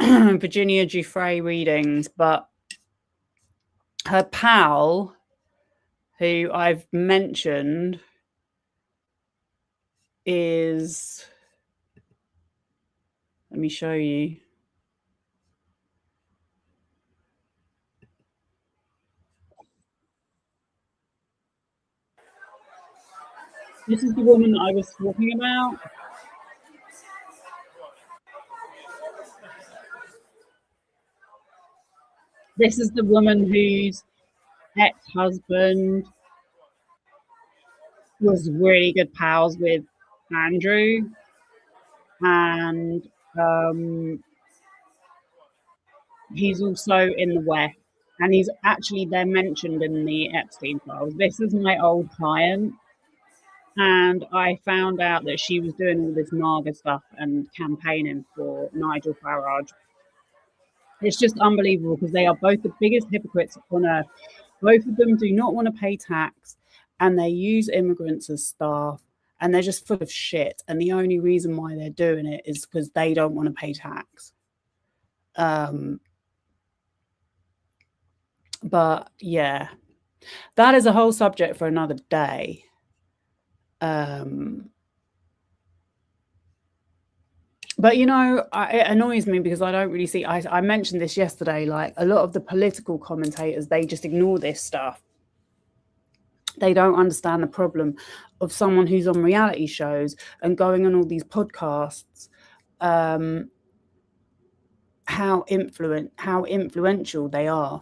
Virginia Giuffre readings, but her pal, who I've mentioned, is, let me show you. This is the woman that I was talking about. This is the woman whose ex-husband was really good pals with Andrew, and he's also in the West, and they're mentioned in the Epstein files. This is my old client, and I found out that she was doing all this MAGA stuff and campaigning for Nigel Farage. It's just unbelievable because they are both the biggest hypocrites on earth. Both of them do not want to pay tax, and they use immigrants as staff, and they're just full of shit. And the only reason why they're doing it is because they don't want to pay tax. But yeah, that is a whole subject for another day. But, you know, it annoys me because I don't really see, I mentioned this yesterday, like a lot of the political commentators, they just ignore this stuff. They don't understand the problem of someone who's on reality shows and going on all these podcasts, how influential they are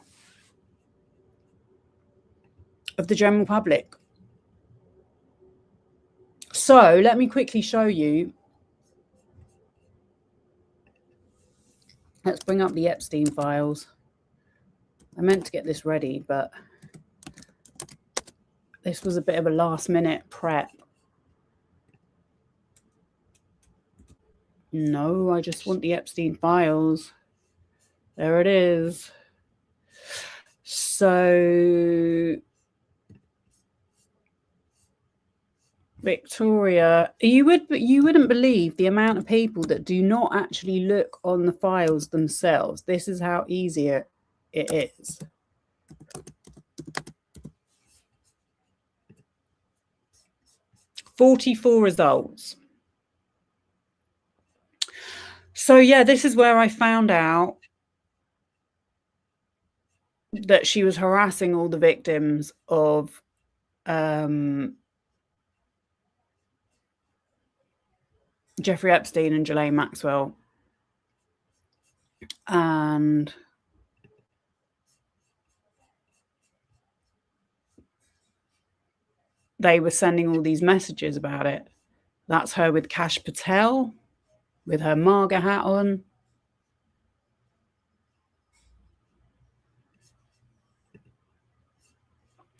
of the general public. So let me quickly show you. Let's bring up the Epstein files. I meant to get this ready, but this was a bit of a last minute prep. No, I just want the Epstein files. There it is. So Victoria, you wouldn't believe the amount of people that do not actually look on the files themselves. This is how easy it is. "44 results. So yeah, this is where I found out that she was harassing all the victims of Jeffrey Epstein and Ghislaine Maxwell. And they were sending all these messages about it. That's her with Kash Patel, with her MAGA hat on.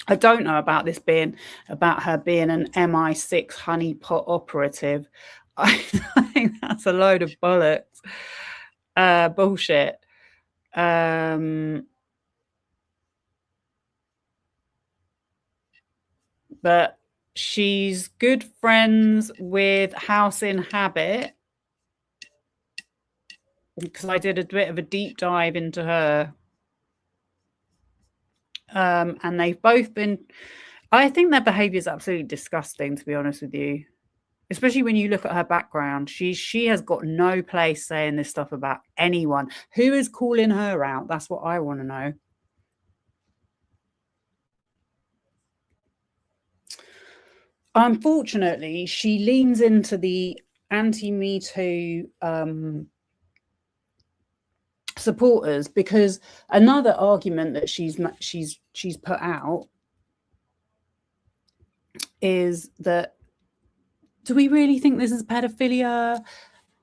I don't know about this being about her being an MI6 honeypot operative. I think that's a load of bollocks. Bullshit. But she's good friends with House in Habit, because I did a bit of a deep dive into her. And they've both been, I think their behavior is absolutely disgusting, to be honest with you. Especially when you look at her background. She has got no place saying this stuff about anyone. Who is calling her out? That's what I want to know. Unfortunately, she leans into the anti-Me Too supporters, because another argument that she's put out is that, do we really think this is pedophilia?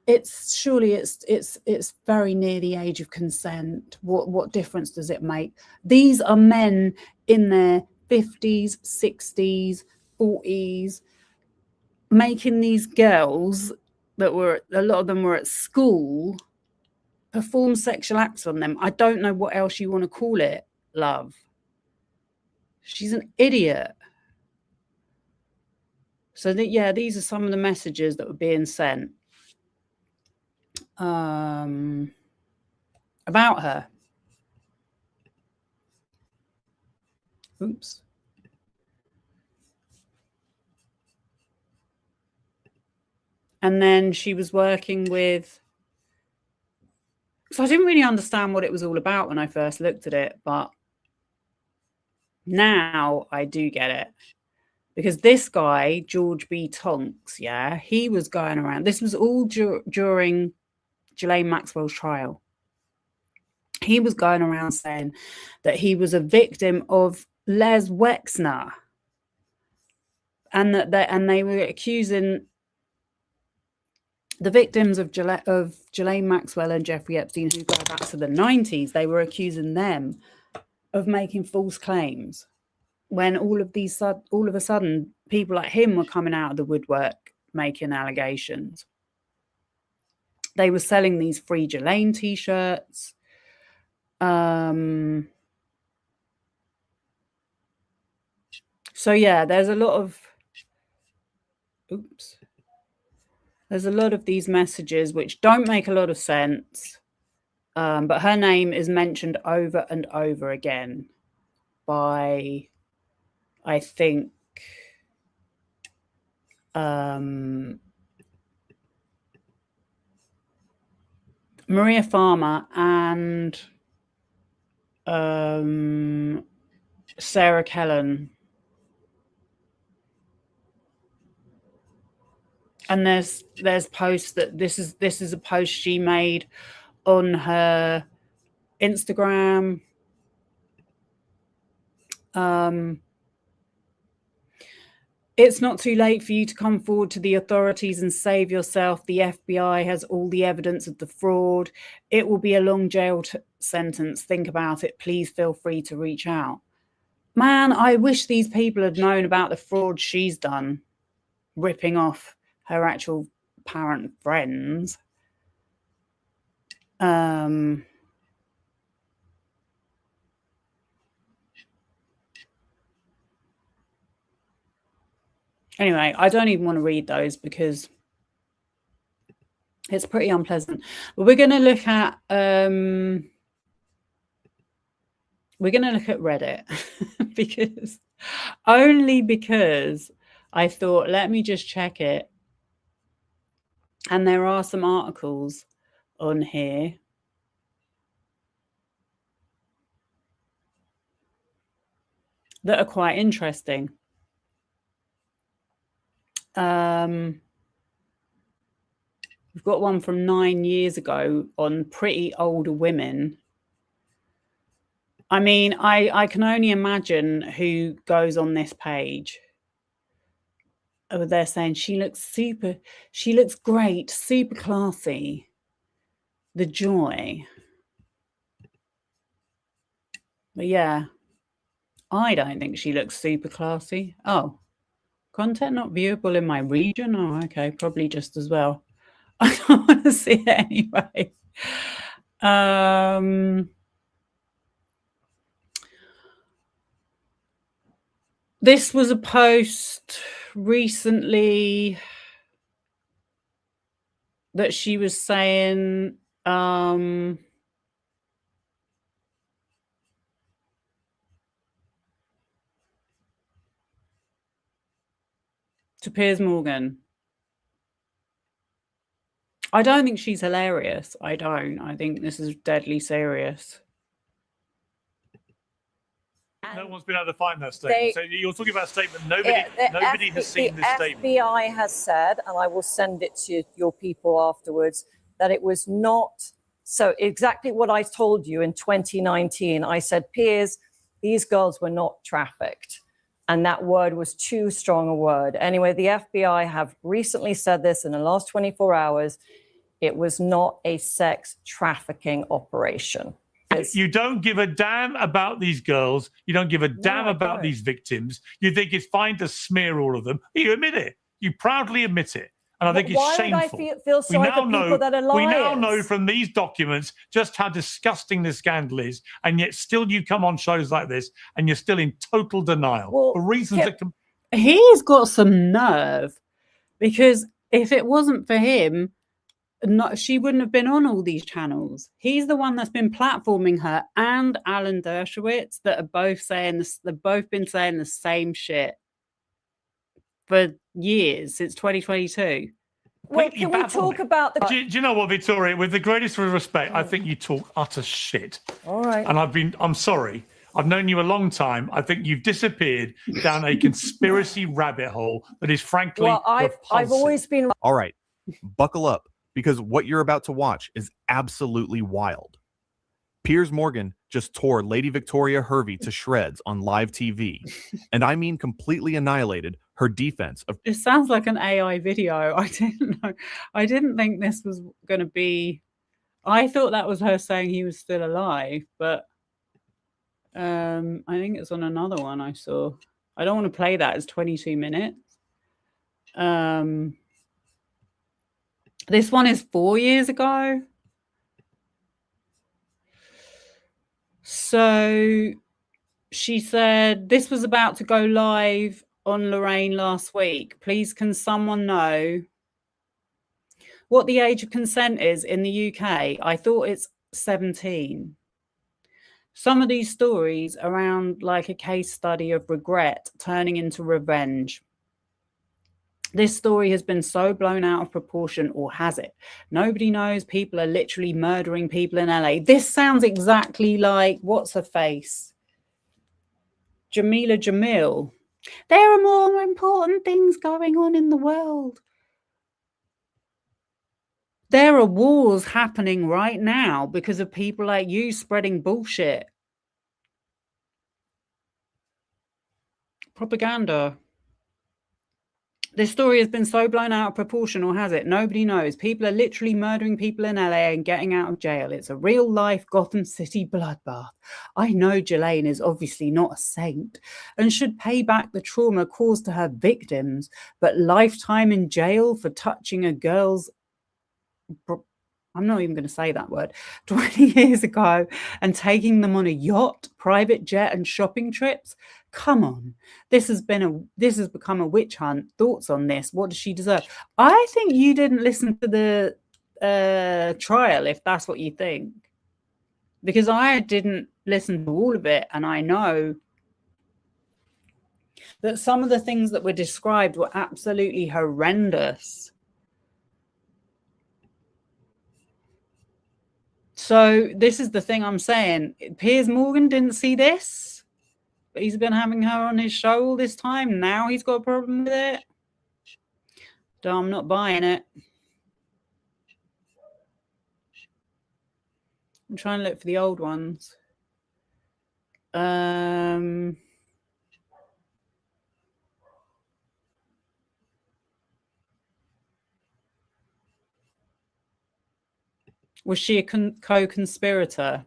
It's surely it's very near the age of consent. What difference does it make? These are men in their 50s, 60s, 40s making these girls that were, a lot of them were at school, perform sexual acts on them. I don't know what else you want to call it, love. She's an idiot. So that, yeah, these are some of the messages that were being sent about her. Oops. And then she was working with, so I didn't really understand what it was all about when I first looked at it, but now I do get it. Because this guy, George B. Tonks, yeah, he was going around. This was all during Ghislaine Maxwell's trial. He was going around saying that he was a victim of Les Wexner, and that they were accusing the victims of Ghislaine Maxwell and Jeffrey Epstein, who go back to the 90s. They were accusing them of making false claims, when all of a sudden people like him were coming out of the woodwork making allegations. They were selling these Free Ghislaine t-shirts. So yeah, there's a lot of these messages which don't make a lot of sense. But her name is mentioned over and over again by, I think, Maria Farmer and Sarah Kellen. And there's posts that this is a post she made on her Instagram. It's not too late for you to come forward to the authorities and save yourself. The FBI has all the evidence of the fraud. It will be a long jail sentence. Think about it. Please feel free to reach out. Man, I wish these people had known about the fraud she's done, ripping off her actual apparent friends. Anyway, I don't even want to read those because it's pretty unpleasant. But we're going to look at Reddit because I thought, let me just check it. And there are some articles on here. that are quite interesting. We've got one from 9 years ago on pretty older women. I mean, I can only imagine who goes on this page. Oh, they're saying she looks great, super classy. The joy. But yeah, I don't think she looks super classy. Oh, content not viewable in my region? Oh, okay, probably just as well. I don't want to see it anyway. This was a post recently that she was saying to Piers Morgan. I don't think she's hilarious. I don't. I think this is deadly serious. No one's been able to find that statement. So you're talking about a statement nobody has seen this statement. The FBI has said, and I will send it to your people afterwards, that it was not. So exactly what I told you in 2019, I said, Piers, these girls were not trafficked. And that word was too strong a word. Anyway, the FBI have recently said this in the last 24 hours. It was not a sex trafficking operation. You don't give a damn about these girls. You don't give a damn about these victims. You think it's fine to smear all of them. You admit it. You proudly admit it. And I think it's shameful. Why would I feel sorry for people that are liars? We now know from these documents just how disgusting the scandal is, and yet still you come on shows like this and you're still in total denial for reasons that he's got some nerve, because if it wasn't for him, she wouldn't have been on all these channels. He's the one that's been platforming her and Alan Dershowitz that are both saying this. They've both been saying the same shit for years, since 2022. Well, can we talk about the... Do you know what, Victoria? With the greatest respect, I think you talk utter shit. All right. And I'm sorry. I've known you a long time. I think you've disappeared down a conspiracy rabbit hole that is frankly I've always been... All right, buckle up, because what you're about to watch is absolutely wild. Piers Morgan just tore Lady Victoria Hervey to shreds on live TV. And I mean completely annihilated her defense of... It sounds like an AI video. I didn't know. I didn't think this was going to be... I thought that was her saying he was still alive, but I think it's on another one I saw. I don't want to play that. It's 22 minutes. This one is 4 years ago. So she said, this was about to go live on Lorraine last week. Please, can someone know what the age of consent is in the UK? I thought it's 17. Some of these stories around like a case study of regret turning into revenge. This story has been so blown out of proportion, or has it? Nobody knows. People are literally murdering people in LA. This sounds exactly like, what's her face? Jamila Jamil. There are more important things going on in the world. There are wars happening right now because of people like you spreading bullshit. Propaganda. This story has been so blown out of proportion, or has it? Nobody knows. People are literally murdering people in LA and getting out of jail. It's a real life Gotham City bloodbath. I know Ghislaine is obviously not a saint and should pay back the trauma caused to her victims, but lifetime in jail for touching a girl's... I'm not even going to say that word, 20 years ago, and taking them on a yacht, private jet and shopping trips. Come on. This has become a witch hunt. Thoughts on this? What does she deserve? I think you didn't listen to the trial, if that's what you think, because I didn't listen to all of it. And I know that some of the things that were described were absolutely horrendous. So this is the thing I'm saying. Piers Morgan didn't see this. he's been having her on his show all this time. Now he's got a problem with it. So I'm not buying it. I'm trying to look for the old ones. Was she a co-conspirator?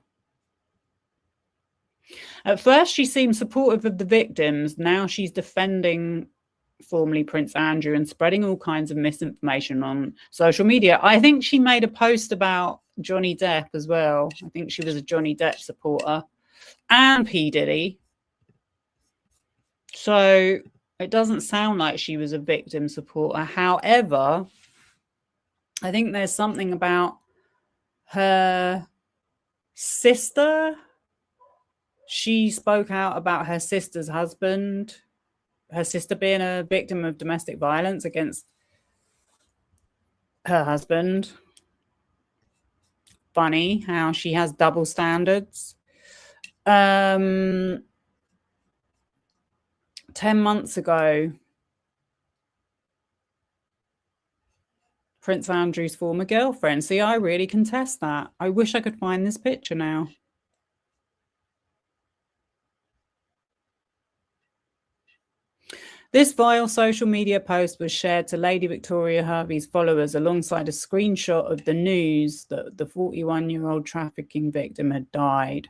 At first, she seemed supportive of the victims. Now she's defending formerly Prince Andrew and spreading all kinds of misinformation on social media. I think she made a post about Johnny Depp as well. I think she was a Johnny Depp supporter and P. Diddy. So it doesn't sound like she was a victim supporter. However, I think there's something about her sister. She spoke out about her sister's husband, her sister being a victim of domestic violence against her husband. Funny how she has double standards. 10 months ago, Prince Andrew's former girlfriend. See, I really contest that. I wish I could find this picture now. This vile social media post was shared to Lady Victoria Hervey's followers alongside a screenshot of the news that the 41-year-old trafficking victim had died.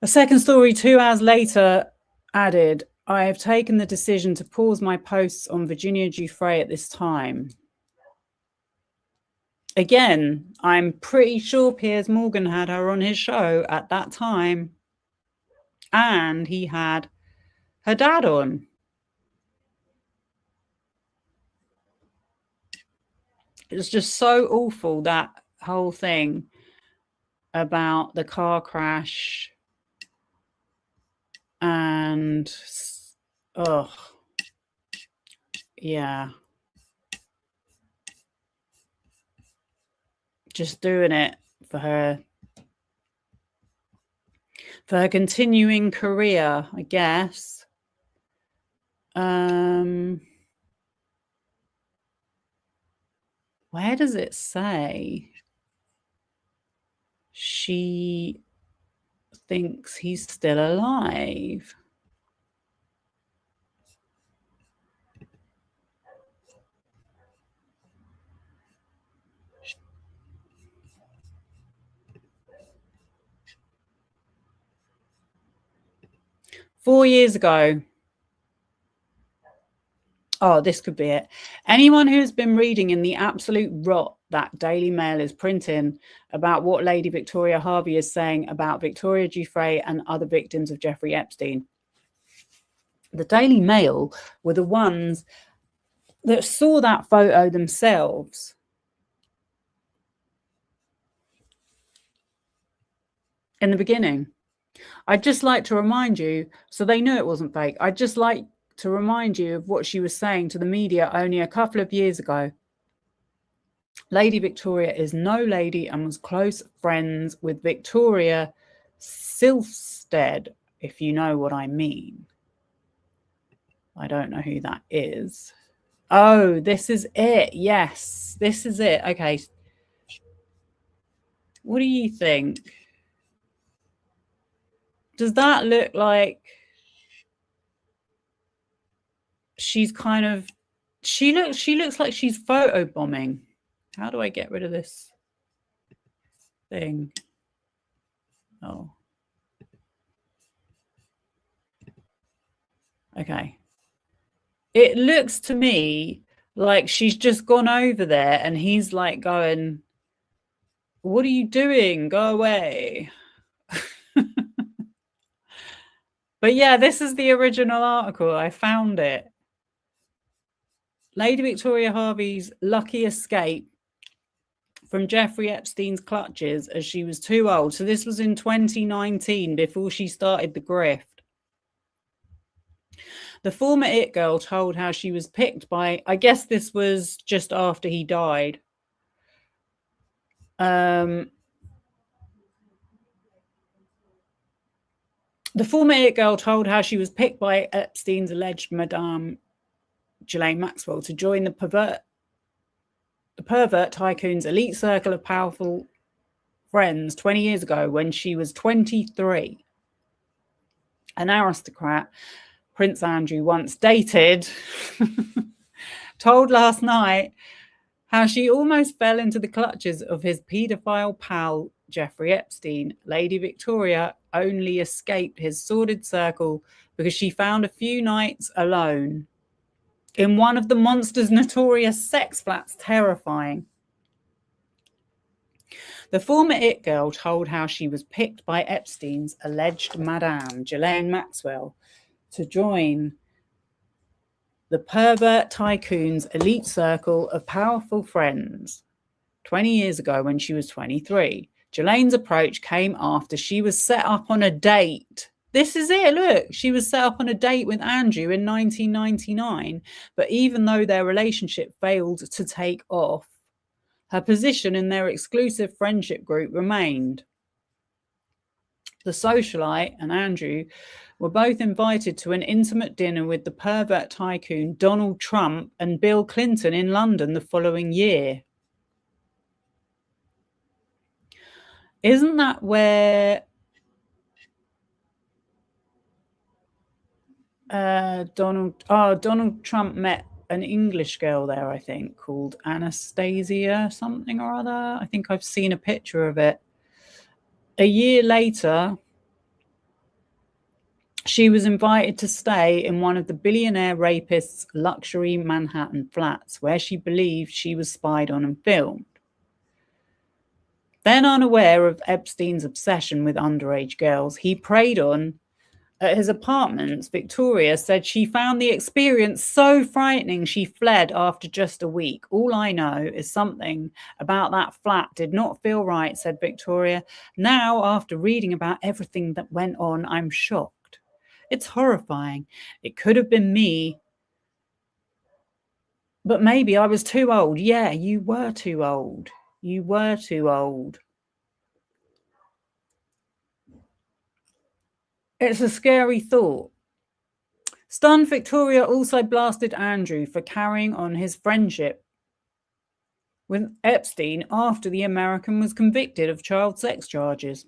A second story 2 hours later added, I have taken the decision to pause my posts on Virginia Giuffre at this time. Again, I'm pretty sure Piers Morgan had her on his show at that time. And he had her dad on. It was just so awful, that whole thing about the car crash. And, oh, yeah. Just doing it for her continuing career, I guess. Where does it say she thinks he's still alive? Four years ago. Oh, this could be it. Anyone who's been reading in the absolute rot that Daily Mail is printing about what Lady Victoria Hervey is saying about Victoria Giuffre and other victims of Jeffrey Epstein. The Daily Mail were the ones that saw that photo themselves. In the beginning. I'd just like to remind you, so they knew it wasn't fake, I'd just like to remind you of what she was saying to the media only a couple of years ago. Lady Victoria is no lady and was close friends with Victoria Silvstedt, if you know what I mean. I don't know who that is. Oh, this is it. Yes, this is it. Okay. What do you think? Does that look like she's kind of, she looks like she's photobombing. How do I get rid of this thing? Oh. Okay. It looks to me like she's just gone over there and he's like going, what are you doing? Go away. But yeah, this is the original article. I found it. Lady Victoria Hervey's lucky escape from Jeffrey Epstein's clutches as she was too old. So this was in 2019, before she started the grift. The former It Girl told how she was picked by, I guess this was just after he died. The former It Girl told how she was picked by Epstein's alleged Madame Ghislaine Maxwell to join the pervert tycoon's elite circle of powerful friends 20 years ago when she was 23. An aristocrat Prince Andrew once dated told Last Night how she almost fell into the clutches of his paedophile pal Jeffrey Epstein. Lady Victoria only escaped his sordid circle because she found a few nights alone in one of the monster's notorious sex flats terrifying. The former It Girl told how she was picked by Epstein's alleged Madame Ghislaine Maxwell to join the pervert tycoon's elite circle of powerful friends 20 years ago when she was 23. Ghislaine's approach came after she was set up on a date. This is it, look. She was set up on a date with Andrew in 1999, but even though their relationship failed to take off, her position in their exclusive friendship group remained. The socialite and Andrew were both invited to an intimate dinner with the pervert tycoon Donald Trump and Bill Clinton in London the following year. Isn't that where Donald Trump met an English girl there, I think, called Anastasia something or other? I think I've seen a picture of it. A year later, she was invited to stay in one of the billionaire rapist's luxury Manhattan flats, where she believed she was spied on and filmed. Then, unaware of Epstein's obsession with underage girls, he preyed on at his apartments. Victoria said she found the experience so frightening she fled after just a week. All I know is something about that flat did not feel right, said Victoria. Now, after reading about everything that went on, I'm shocked. It's horrifying. It could have been me, but maybe I was too old. Yeah, you were too old. You were too old. It's a scary thought. Stunned, Victoria also blasted Andrew for carrying on his friendship with Epstein after the American was convicted of child sex charges.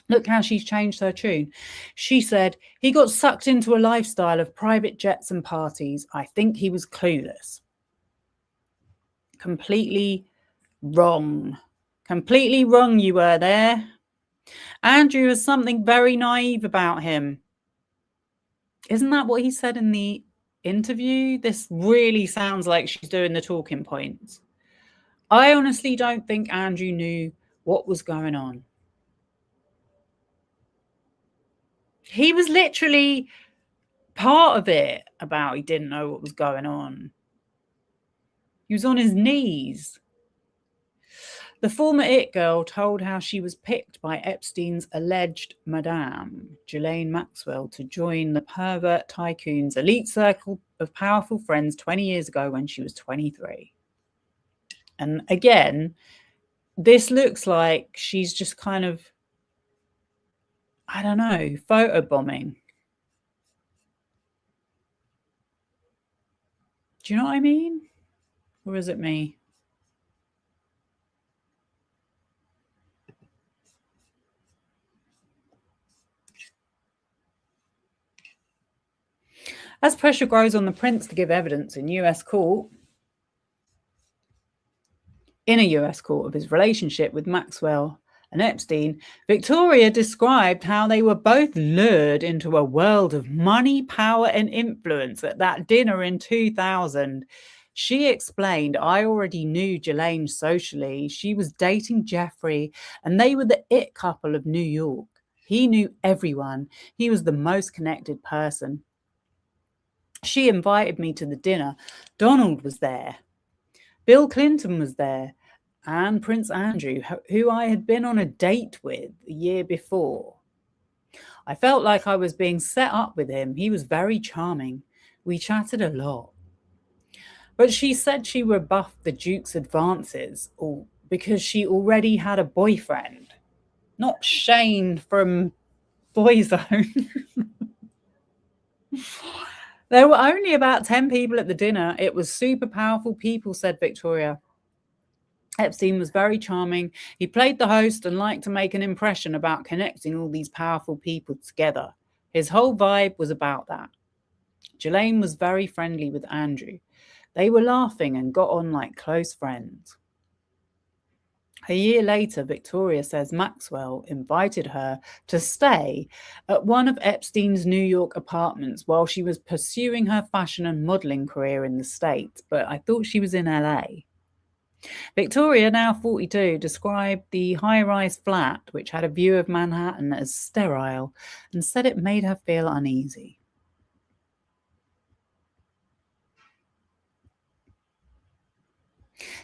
Look how she's changed her tune. She said, he got sucked into a lifestyle of private jets and parties. I think he was clueless. Completely wrong. Completely wrong you were there. Andrew has something very naive about him. Isn't that what he said in the interview? This really sounds like she's doing the talking points. I honestly don't think Andrew knew what was going on. He was literally part of it about he didn't know what was going on. He was on his knees. The former It Girl told how she was picked by Epstein's alleged Madame Ghislaine Maxwell to join the pervert tycoon's elite circle of powerful friends 20 years ago when she was 23. And again, this looks like she's just kind of, I don't know, photobombing. Do you know what I mean? Or is it me? As pressure grows on the prince to give evidence in a US court of his relationship with Maxwell and Epstein, Victoria described how they were both lured into a world of money, power, and influence at that dinner in 2000. She explained, I already knew Ghislaine socially. She was dating Jeffrey, and they were the it couple of New York. He knew everyone. He was the most connected person. She invited me to the dinner. Donald was there. Bill Clinton was there. And Prince Andrew, who I had been on a date with a year before. I felt like I was being set up with him. He was very charming. We chatted a lot. But she said she rebuffed the Duke's advances because she already had a boyfriend, not Shane from Boyzone. There were only about 10 people at the dinner. It was super powerful people, said Victoria. Epstein was very charming. He played the host and liked to make an impression about connecting all these powerful people together. His whole vibe was about that. Ghislaine was very friendly with Andrew. They were laughing and got on like close friends. A year later, Victoria says Maxwell invited her to stay at one of Epstein's New York apartments while she was pursuing her fashion and modeling career in the States, but I thought she was in LA. Victoria, now 42, described the high-rise flat, which had a view of Manhattan, as sterile and said it made her feel uneasy.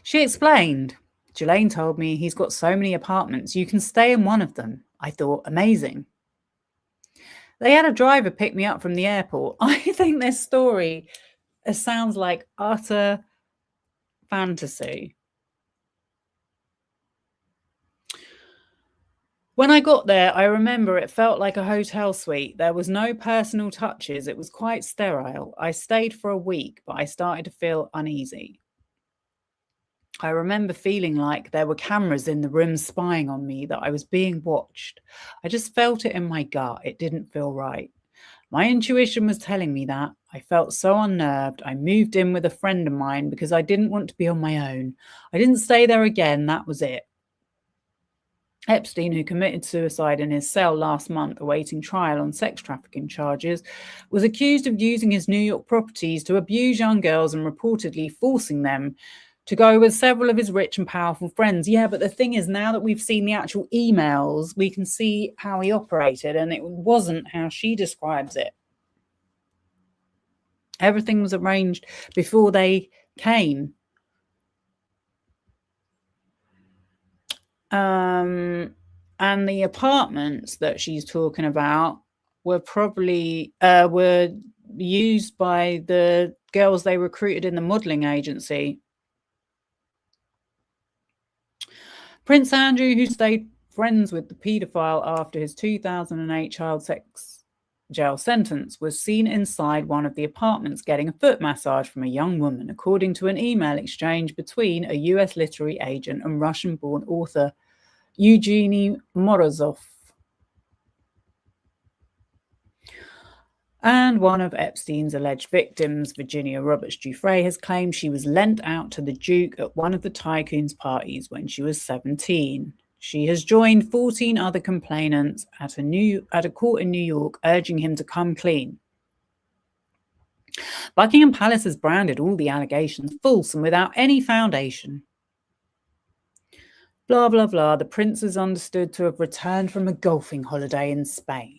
She explained, Ghislaine told me he's got so many apartments, you can stay in one of them. I thought, amazing. They had a driver pick me up from the airport. I think this story sounds like utter fantasy. When I got there, I remember it felt like a hotel suite. There was no personal touches. It was quite sterile. I stayed for a week, but I started to feel uneasy. I remember feeling like there were cameras in the room spying on me, that I was being watched. I just felt it in my gut. It didn't feel right. My intuition was telling me that. I felt so unnerved. I moved in with a friend of mine because I didn't want to be on my own. I didn't stay there again. That was it. Epstein, who committed suicide in his cell last month awaiting trial on sex trafficking charges, was accused of using his New York properties to abuse young girls and reportedly forcing them to go with several of his rich and powerful friends. Yeah, but the thing is, now that we've seen the actual emails, we can see how he operated, and it wasn't how she describes it. Everything was arranged before they came. And the apartments that she's talking about were probably were used by the girls they recruited in the modeling agency. Prince Andrew, who stayed friends with the paedophile after his 2008 child sex jail sentence, was seen inside one of the apartments getting a foot massage from a young woman, according to an email exchange between a US literary agent and Russian-born author Eugenie Morozov. And one of Epstein's alleged victims, Virginia Roberts Giuffre, has claimed she was lent out to the Duke at one of the tycoon's parties when she was 17. She has joined 14 other complainants at a court in New York, urging him to come clean. Buckingham Palace has branded all the allegations false and without any foundation. Blah, blah, blah. The prince is understood to have returned from a golfing holiday in Spain.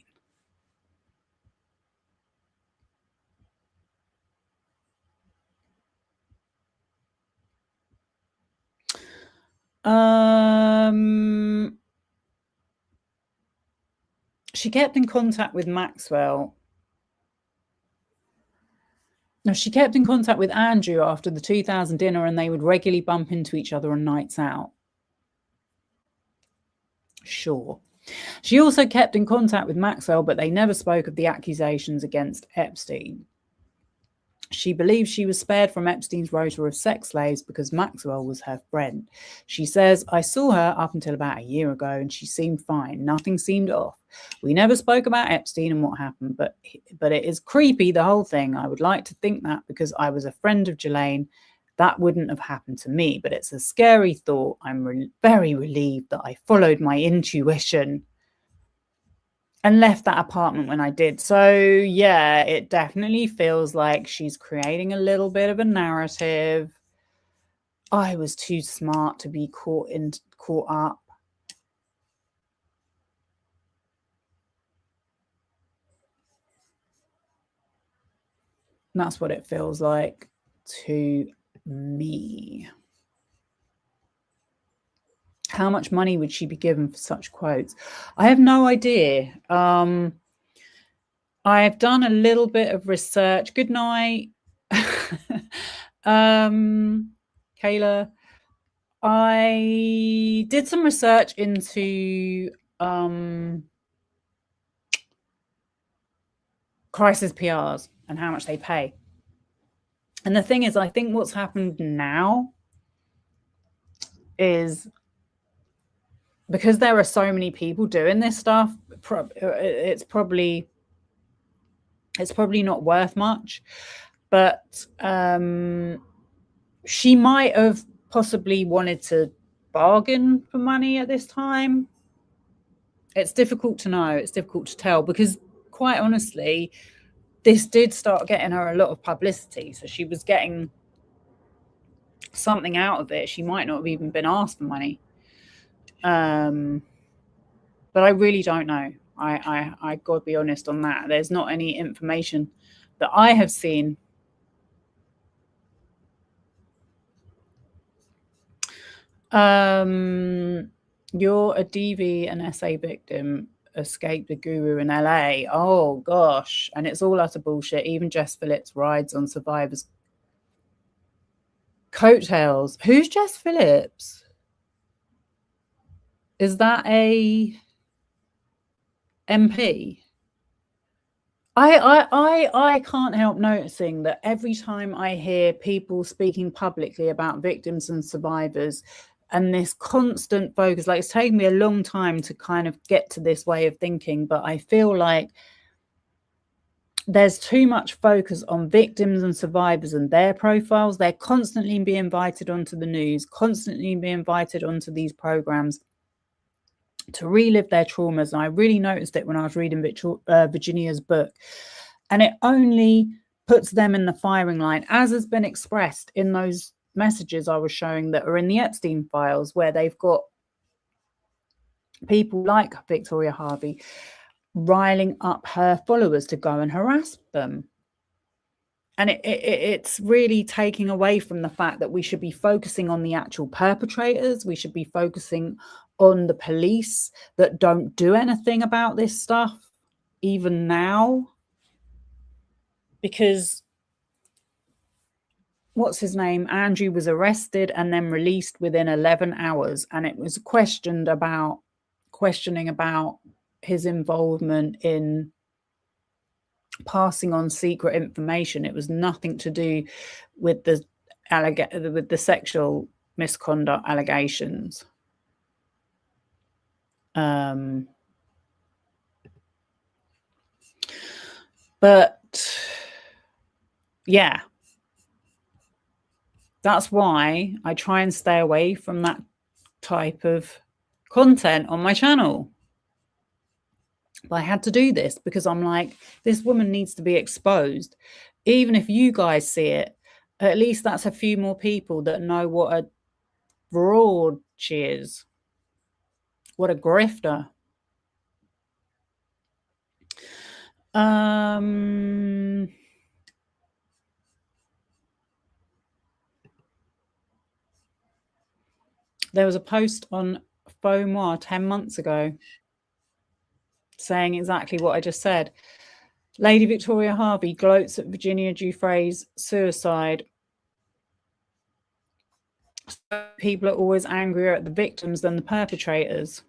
She kept in contact with Maxwell. No, she kept in contact with Andrew after the 2000 dinner, and they would regularly bump into each other on nights out. Sure. She also kept in contact with Maxwell, but they never spoke of the accusations against Epstein. She believes she was spared from Epstein's rota of sex slaves because Maxwell was her friend. She says, I saw her up until about a year ago and she seemed fine. Nothing seemed off. We never spoke about Epstein and what happened, but it is creepy, the whole thing. I would like to think that because I was a friend of Ghislaine, that wouldn't have happened to me, but it's a scary thought. I'm very relieved that I followed my intuition and left that apartment when I did. So, yeah, it definitely feels like she's creating a little bit of a narrative. I was too smart to be caught up. And that's what it feels like to me. How much money would she be given for such quotes? I have no idea. I've done a little bit of research. Good night. Kayla. I did some research into crisis PRs and how much they pay. And the thing is, I think what's happened now is because there are so many people doing this stuff, it's probably not worth much. But she might have possibly wanted to bargain for money at this time. It's difficult to know. It's difficult to tell because, quite honestly, this did start getting her a lot of publicity. So she was getting something out of it. She might not have even been asked for money. But I really don't know. I got to be honest on that. There's not any information that I have seen. You're a DV and SA victim, escaped the guru in LA. Oh gosh. And it's all utter bullshit. Even Jess Phillips rides on survivors' coattails. Who's Jess Phillips? Is that a MP? I can't help noticing that every time I hear people speaking publicly about victims and survivors and this constant focus, like it's taken me a long time to kind of get to this way of thinking, but I feel like there's too much focus on victims and survivors and their profiles. They're constantly being invited onto the news, constantly being invited onto these programs to relive their traumas. And I really noticed it when I was reading Virginia's book, and it only puts them in the firing line, as has been expressed in those messages I was showing that are in the Epstein files, where they've got people like Victoria Hervey riling up her followers to go and harass them. And it's really taking away from the fact that we should be focusing on the actual perpetrators. We should be focusing on the police that don't do anything about this stuff, even now. Because what's his name? Andrew was arrested and then released within 11 hours. And it was questioning about his involvement in passing on secret information. It was nothing to do with the sexual misconduct allegations. But yeah, that's why I try and stay away from that type of content on my channel. But I had to do this because I'm like, this woman needs to be exposed. Even if you guys see it, at least that's a few more people that know what a fraud she is. What a grifter. There was a post on FOMOA 10 months ago saying exactly what I just said. Lady Victoria Hervey gloats at Virginia Giuffre's suicide. People are always angrier at the victims than the perpetrators.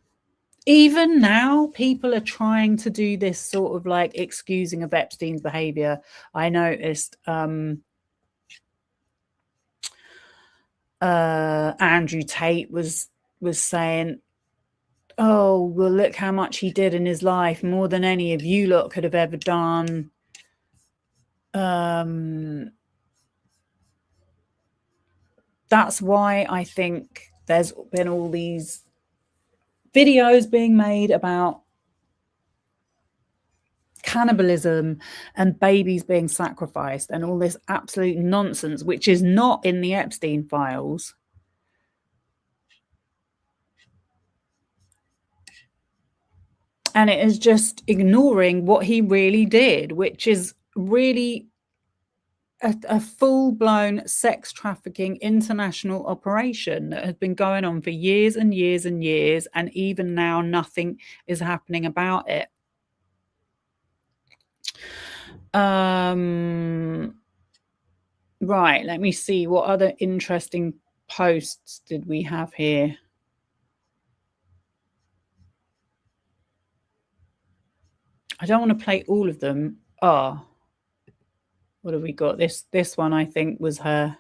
Even now, people are trying to do this sort of like excusing of Epstein's behavior. I noticed Andrew Tate was saying, oh, well, look how much he did in his life, more than any of you lot could have ever done. That's why I think there's been all these videos being made about cannibalism and babies being sacrificed and all this absolute nonsense, which is not in the Epstein files. And it is just ignoring what he really did, which is really a full-blown sex trafficking international operation that has been going on for years and years and years. And even now, nothing is happening about it. Right, let me see. What other interesting posts did we have here? I don't want to play all of them. Oh, what have we got? This one, I think, was her.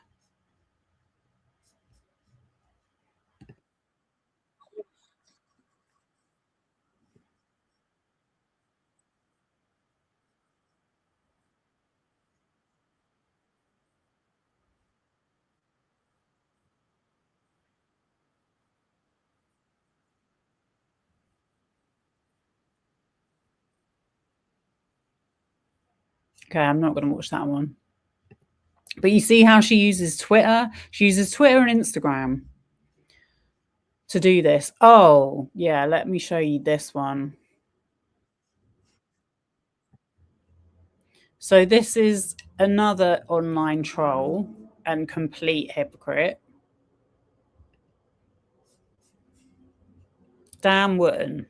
Okay, I'm not going to watch that one. But you see how she uses Twitter? She uses Twitter and Instagram to do this. Oh, yeah, let me show you this one. So this is another online troll and complete hypocrite. Dan Wootton.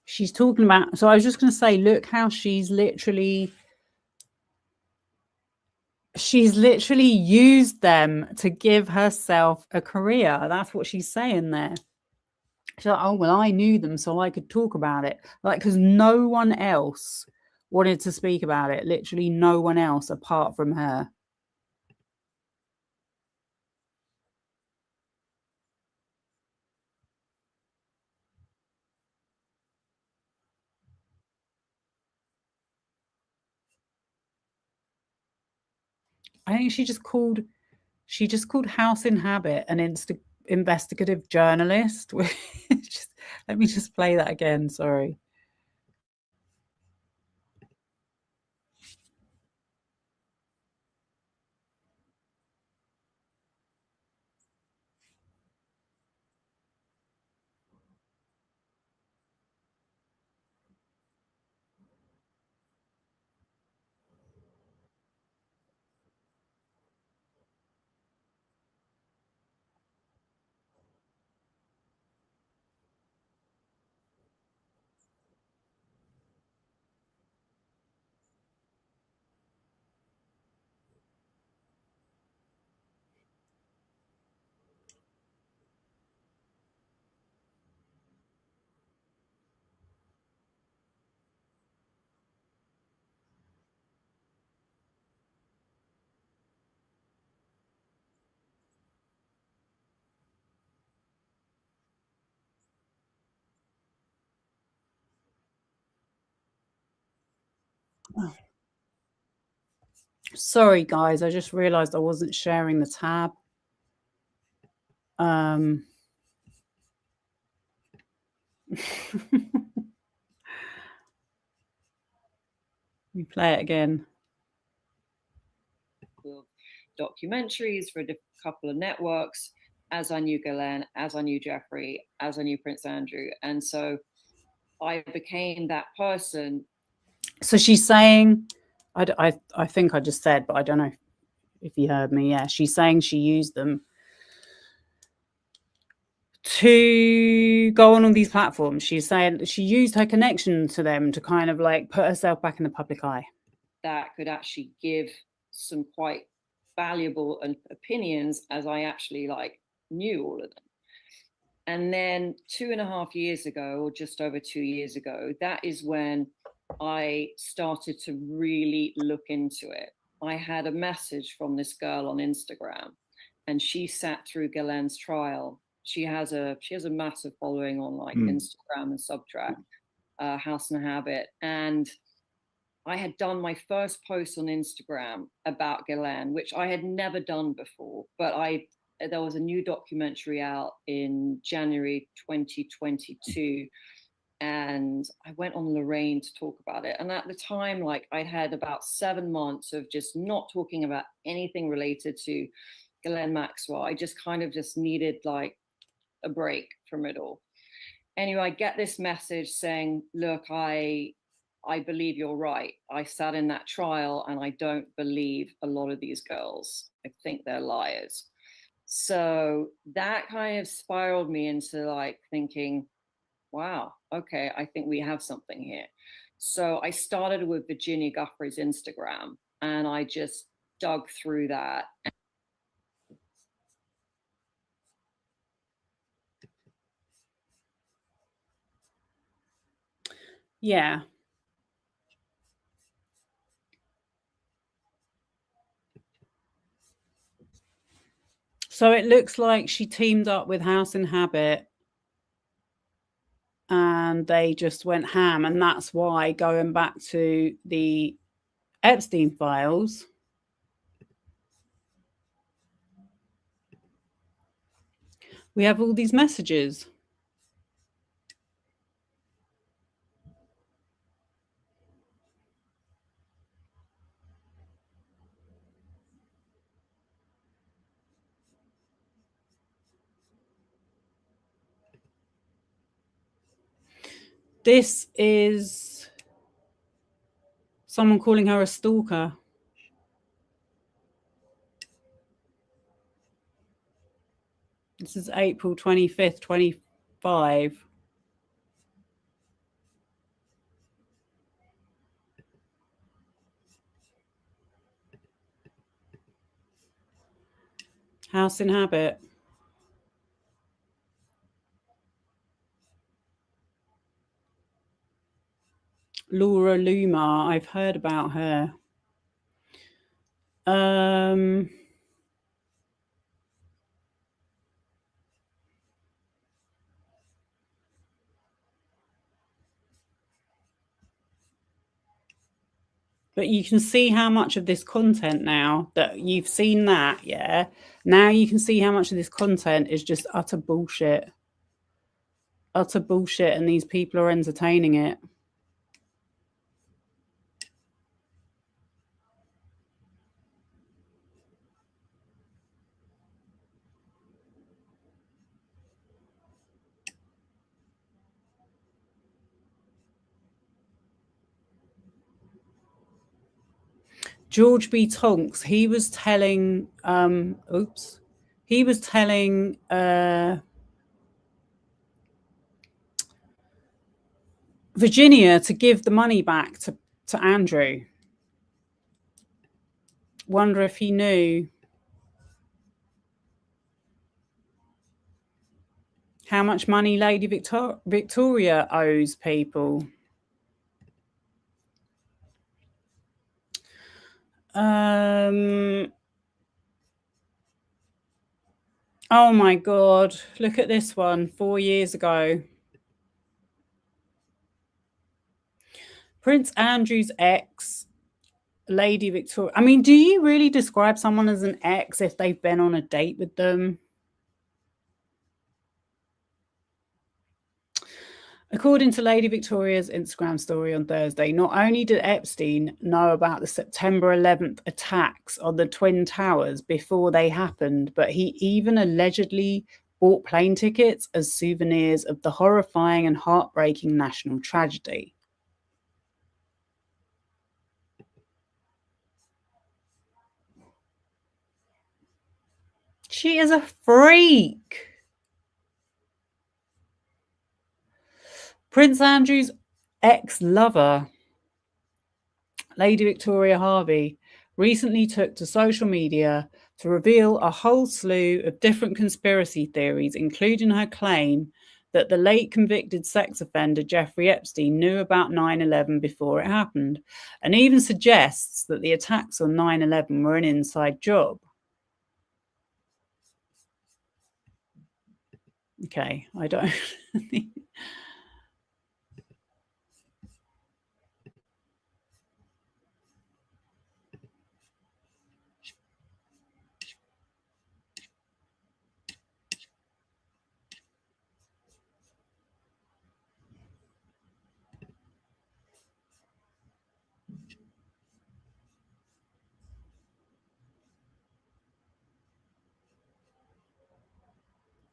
She's talking about, so I was just going to say, look how she's literally used them to give herself a career. That's what she's saying there. She's like, oh, well, I knew them, so I could talk about it. Like, because no one else wanted to speak about it. Literally no one else apart from her. I think she just called House in Habit an investigative journalist. Let me just play that again. Sorry. Sorry, guys. I just realized I wasn't sharing the tab. Let me play it again. Documentaries for a couple of networks, as I knew Ghislaine, as I knew Jeffrey, as I knew Prince Andrew. And so I became that person. So she's saying, I think I just said, but I don't know if you heard me. Yeah, she's saying she used them to go on all these platforms. She's saying she used her connection to them to kind of like put herself back in the public eye. That could actually give some quite valuable opinions, as I actually like knew all of them. And then 2.5 years ago, or just over 2 years ago, that is when I started to really look into it. I had a message from this girl on Instagram, and she sat through Ghislaine's trial. She has a massive following on like Instagram and Subtract, House and Habit, and I had done my first post on Instagram about Ghislaine, which I had never done before, but there was a new documentary out in January 2022, and I went on Lorraine to talk about it. And at the time, like, I'd had about 7 months of just not talking about anything related to Ghislaine Maxwell. I just kind of just needed like a break from it all. Anyway, I get this message saying, look, I believe you're right. I sat in that trial and I don't believe a lot of these girls. I think they're liars. So that kind of spiraled me into like thinking, wow, okay, I think we have something here. So I started with Virginia Guthrie's Instagram and I just dug through that. Yeah. So it looks like she teamed up with House and Habit and they just went ham. And that's why, going back to the Epstein files, we have all these messages. This is someone calling her a stalker. This is April 25th, 25. House in Habit. Laura Luma, I've heard about her. But you can see how much of this content now that you've seen that, yeah. Now you can see how much of this content is just utter bullshit. Utter bullshit, and these people are entertaining it. George B. Tonks, he was telling Virginia to give the money back to Andrew. Wonder if he knew how much money Lady Victoria owes people. Oh my God, look at this one, 4 years ago. Prince Andrew's ex, Lady Victoria. I mean, do you really describe someone as an ex if they've been on a date with them? According to Lady Victoria's Instagram story on Thursday, not only did Epstein know about the September 11th attacks on the Twin Towers before they happened, but he even allegedly bought plane tickets as souvenirs of the horrifying and heartbreaking national tragedy. She is a freak. Prince Andrew's ex-lover, Lady Victoria Hervey, recently took to social media to reveal a whole slew of different conspiracy theories, including her claim that the late convicted sex offender Jeffrey Epstein knew about 9/11 before it happened, and even suggests that the attacks on 9/11 were an inside job. Okay, I don't...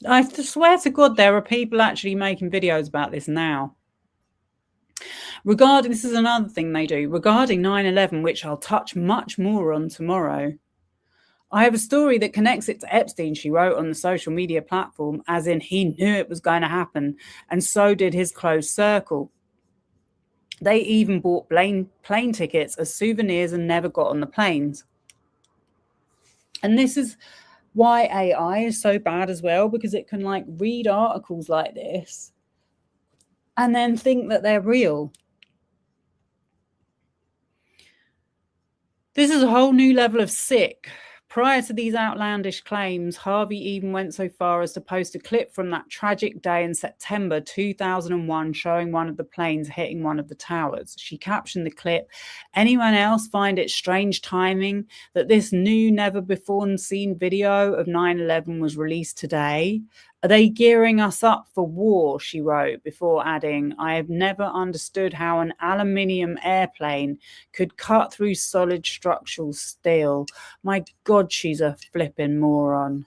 I swear to God, there are people actually making videos about this now. This is another thing they do, regarding 9/11, which I'll touch much more on tomorrow. I have a story that connects it to Epstein, she wrote on the social media platform, as in he knew it was going to happen, and so did his close circle. They even bought plane tickets as souvenirs and never got on the planes. And this is why AI is so bad as well, because it can like read articles like this and then think that they're real. This is a whole new level of sick. Prior to these outlandish claims, Hervey even went so far as to post a clip from that tragic day in September 2001 showing one of the planes hitting one of the towers. She captioned the clip, "Anyone else find it strange timing that this new, never-before-seen video of 9/11 was released today? Are they gearing us up for war?" she wrote, before adding, "I have never understood how an aluminium airplane could cut through solid structural steel. My God, she's a flipping moron."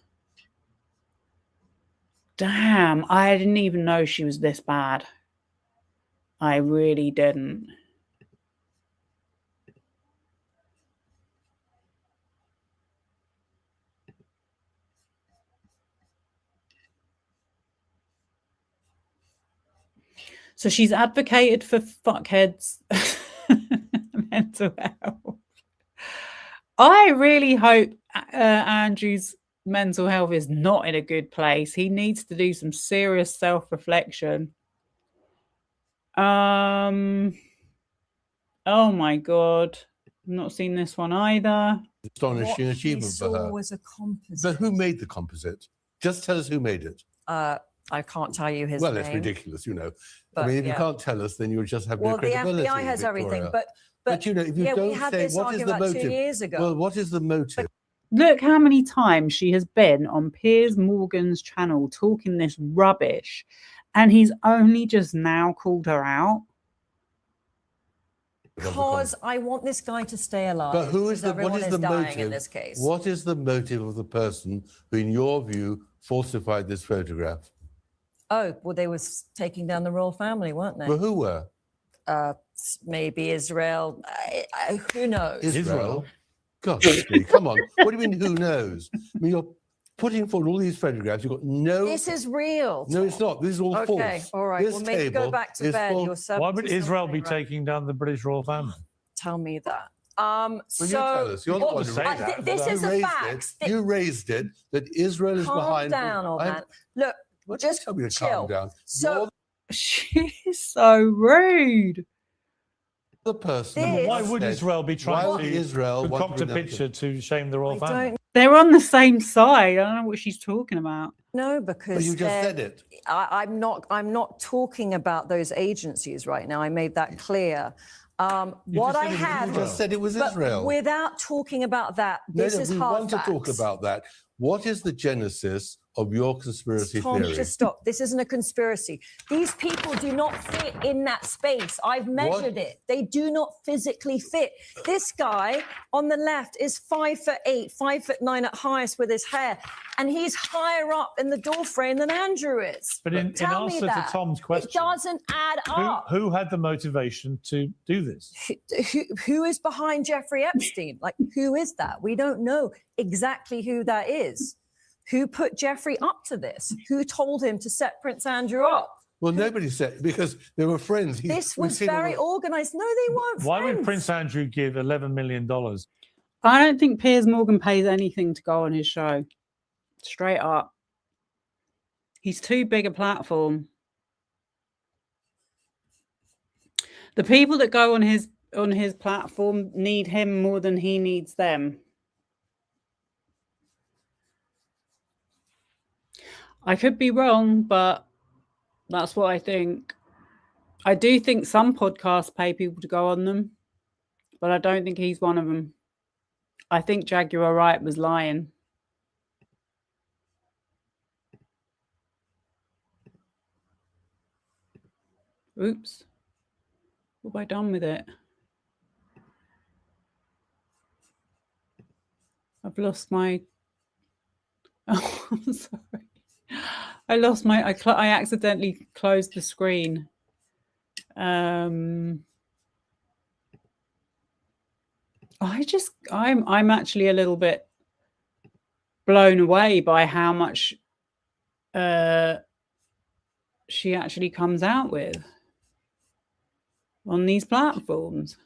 Damn, I didn't even know she was this bad. I really didn't. So she's advocated for fuckheads' mental health. I really hope Andrew's mental health is not in a good place. He needs to do some serious self-reflection. Oh my God. I've not seen this one either. Astonishing What achievement he for saw her. was a composite. But who made the composite? Just tell us who made it. I can't tell you his Well, name. it's ridiculous, you know. But, I mean, if yeah. you can't tell us, then you'll just have Well, no the credibility. FBI has everything, Victoria. but you know, if you yeah, we don't had say this what is the argument about 2 motive, years ago. well, what is the motive? Look how many times she has been on Piers Morgan's channel talking this rubbish, and he's only just now called her out. Because I want this guy to stay alive. But who is because the what is everyone the dying motive in this case? What is the motive of the person who, in your view, falsified this photograph? Oh, well, they were taking down the royal family, weren't they? Well, who were? Maybe Israel. Who knows? Israel. Gosh, me, come on. What do you mean? Who knows? I mean, you're putting forward all these photographs. You've got no. This is real. No, it's not. This is all false. Okay, all right. This Well, maybe go table back to is bed. full- You're Why would Israel be 70-something, right? taking down the British royal family? Tell me that. Well, you tell us. You're the one who say raised that, it. this You is a raised fact. it. You raised it that Israel is Calm behind. down, old man. Look, What just tell me to chill. calm down. So She's so rude. You're the person. This- Why would said- Israel be why trying would to Israel want concoct to a be known picture to shame the royal I family? don't They're on the same side. I don't know what she's talking about. know But because you just said it. I'm not talking about those agencies right now. I made that clear. What I have, You just said it was but Israel. without talking about that, this is we hard want facts. to talk about that. What is the genesis of your conspiracy Tom, theory? just stop. This isn't a conspiracy. These people do not fit in that space. I've measured it. They do not physically fit. This guy on the left is 5'8", 5'9" at highest with his hair, and he's higher up in the doorframe than Andrew is. But in Tell me answer to that. Tom's It question, doesn't add up. who had the motivation to do this? Who is behind Jeffrey Epstein? Like, who is that? We don't know exactly who that is. Who put Jeffrey up to this? Who told him to set Prince Andrew up? Well, nobody said, because they were friends. This we've was seen all very the- organized. No, they weren't Why friends. would Prince Andrew give $11 million? I don't think Piers Morgan pays anything to go on his show. Straight up. He's too big a platform. The people that go on his platform need him more than he needs them. I could be wrong, but that's what I think. I do think some podcasts pay people to go on them, but I don't think he's one of them. I think Jaguar Wright was lying. Oops. What have I done with it? I've lost my... Oh, I'm sorry. I lost my. I accidentally closed the screen. I'm actually a little bit blown away by how much she actually comes out with on these platforms.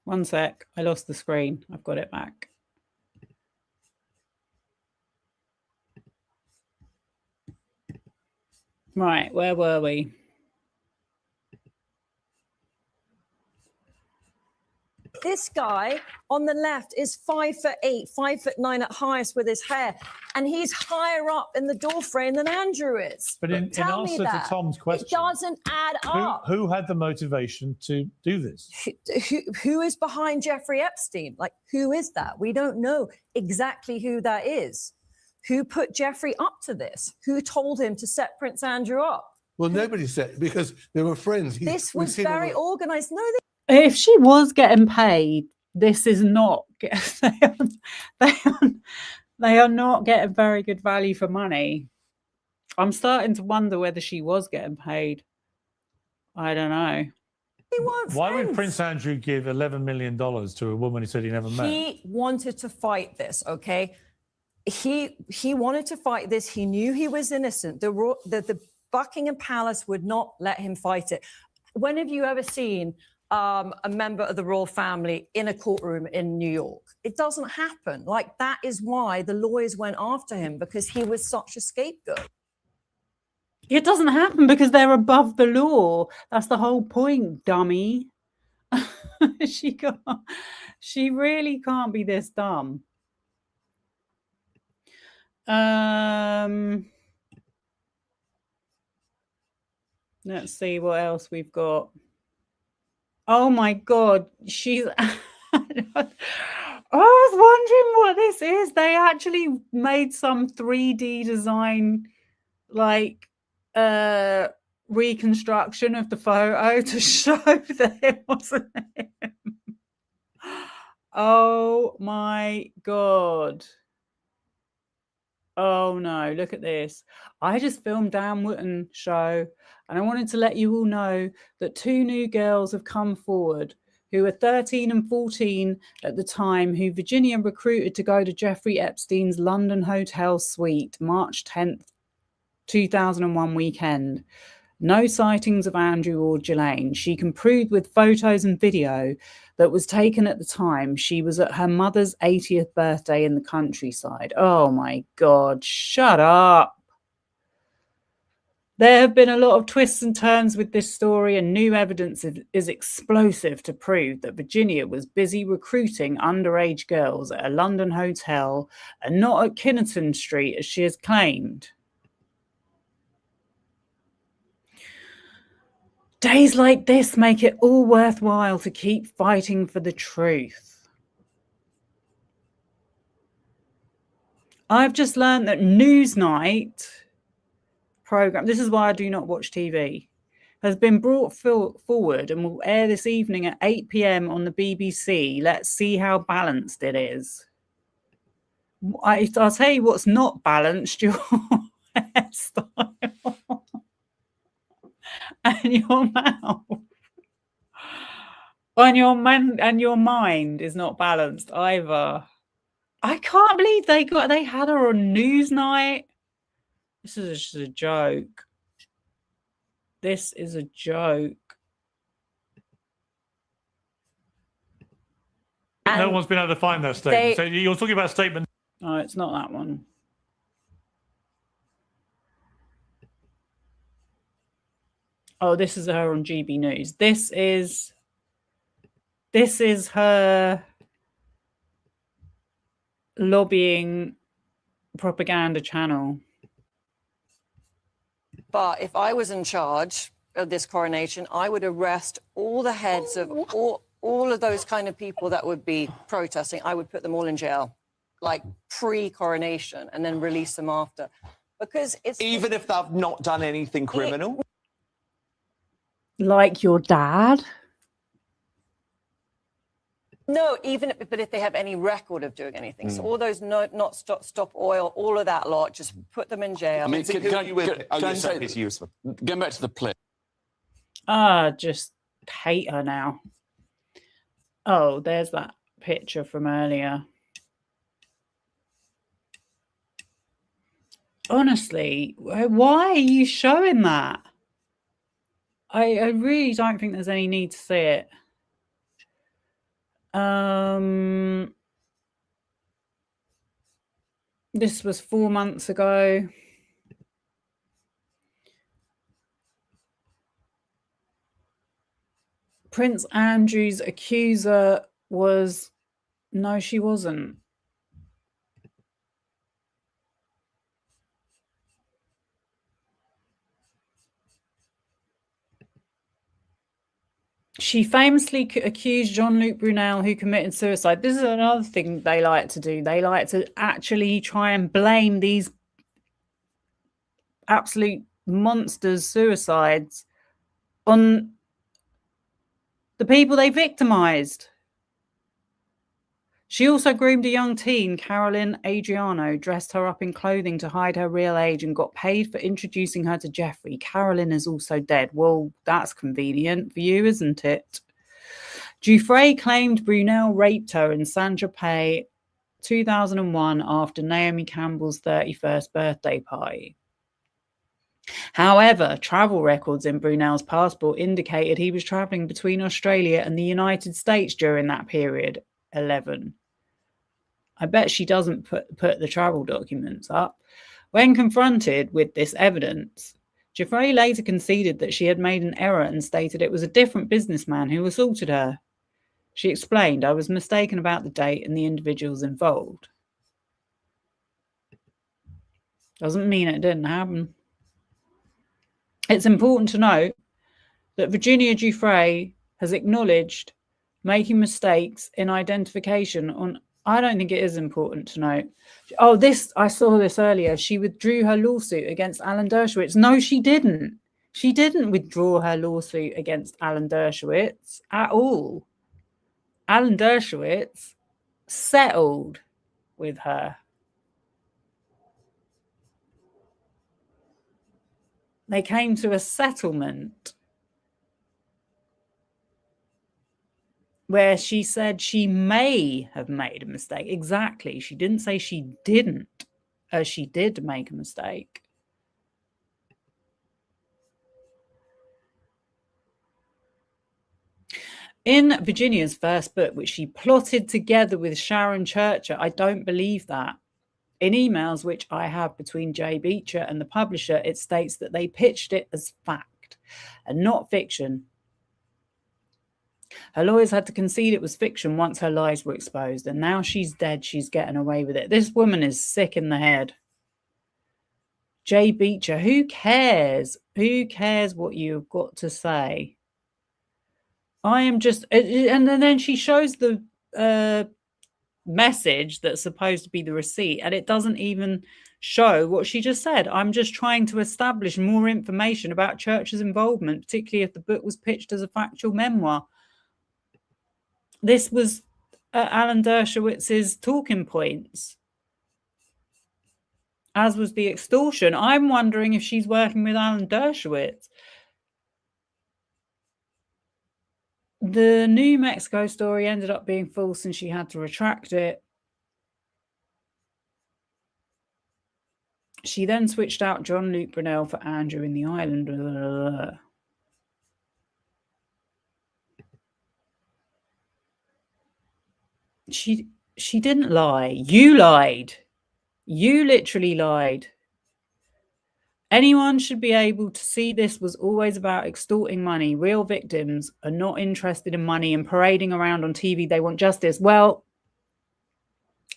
One sec, I lost the screen. I've got it back. Right, where were we? This guy on the left is 5'8", 5'9" at highest with his hair, and he's higher up in the doorframe than Andrew is. But in answer to Tom's question, it doesn't add up. Who had the motivation to do this? Who is behind Jeffrey Epstein? Like, who is that? We don't know exactly who that is. Who put Jeffrey up to this? Who told him to set Prince Andrew up? Well, nobody said, because they were friends. This was very organized. No, If she was getting paid, this is not. They are not getting very good value for money. I'm starting to wonder whether she was getting paid. I don't know. Why would Prince Andrew give $11 million to a woman he said he never met? He wanted to fight this, okay? He wanted to fight this. He knew he was innocent. The Buckingham Palace would not let him fight it. When have you ever seen a member of the royal family in a courtroom in New York? It doesn't happen. Like, that is why the lawyers went after him, because he was such a scapegoat. It doesn't happen because they're above the law. That's the whole point, dummy. She really can't be this dumb. Let's see what else we've got. Oh my God, she's. I was wondering what this is. They actually made some 3D design, like, reconstruction of the photo to show that it wasn't him. Oh my God. Oh no, look at this. I just filmed Dan Wootton show, and I wanted to let you all know that 2 new girls have come forward who were 13 and 14 at the time, who Virginia recruited to go to Jeffrey Epstein's London hotel suite, March 10th, 2001 weekend. No sightings of Andrew or Ghislaine. She can prove with photos and video that was taken at the time she was at her mother's 80th birthday in the countryside. Oh my God, shut up. There have been a lot of twists and turns with this story, and new evidence is explosive to prove that Virginia was busy recruiting underage girls at a London hotel and not at Kinnerton Street as she has claimed. Days like this make it all worthwhile to keep fighting for the truth. I've just learned that Newsnight program, this is why I do not watch TV, has been brought forward and will air this evening at 8 p.m. on the BBC. Let's see how balanced it is. I'll tell you what's not balanced, your hairstyle and your mouth. And your mind is not balanced either. I can't believe they had her on Newsnight. This is just a joke. This is a joke. No one's been able to find that statement. So you're talking about a statement. No, it's not that one. Oh, this is her on GB News. This is her lobbying propaganda channel. But if I was in charge of this coronation, I would arrest all the heads of all of those kind of people that would be protesting. I would put them all in jail, like pre-coronation, and then release them after. because it's Even if they've not done anything criminal? Like your dad? No, but if they have any record of doing anything. So all those not stop oil, all of that lot, just put them in jail. I mean, going back to the play. Just hate her now. Oh, there's that picture from earlier. Honestly, why are you showing that? I really don't think there's any need to see it. This was 4 months ago. Prince Andrew's accuser was, no, she wasn't. She famously accused Jean-Luc Brunel, who committed suicide. This is another thing they like to do. They like to actually try and blame these absolute monsters' suicides on the people they victimized. She also groomed a young teen, Carolyn Adriano, dressed her up in clothing to hide her real age and got paid for introducing her to Jeffrey. Carolyn is also dead. Well, that's convenient for you, isn't it? Giuffre claimed Brunel raped her in Saint-Tropez 2001 after Naomi Campbell's 31st birthday party. However, travel records in Brunel's passport indicated he was traveling between Australia and the United States during that period. 11. I bet she doesn't put the travel documents up. When confronted with this evidence, Giuffre later conceded that she had made an error and stated it was a different businessman who assaulted her. She explained, "I was mistaken about the date and the individuals involved." Doesn't mean it didn't happen. It's important to note that Virginia Giuffre has acknowledged making mistakes in identification on... I don't think it is important to note. Oh, I saw this earlier. She withdrew her lawsuit against Alan Dershowitz. No, she didn't. She didn't withdraw her lawsuit against Alan Dershowitz at all. Alan Dershowitz settled with her. They came to a settlement where she said she may have made a mistake. Exactly. She didn't say she didn't. She did make a mistake. In Virginia's first book, which she plotted together with Sharon Churcher, I don't believe that. In emails which I have between Jay Beecher and the publisher, it states that they pitched it as fact and not fiction. Her lawyers had to concede it was fiction once her lies were exposed, and now she's dead, she's getting away with it. This woman is sick in the head. Jay Beecher, who cares? Who cares what you've got to say? I am just... And then she shows the message that's supposed to be the receipt, and it doesn't even show what she just said. I'm just trying to establish more information about Church's involvement, particularly if the book was pitched as a factual memoir. This was Alan Dershowitz's talking points, as was the extortion. I'm wondering if she's working with Alan Dershowitz. The New Mexico story ended up being false and she had to retract it. She then switched out Jean-Luc Brunel for Andrew in the island. She didn't lie. You lied. You literally lied. Anyone should be able to see this was always about extorting money. Real victims are not interested in money and parading around on TV. They want justice. Well,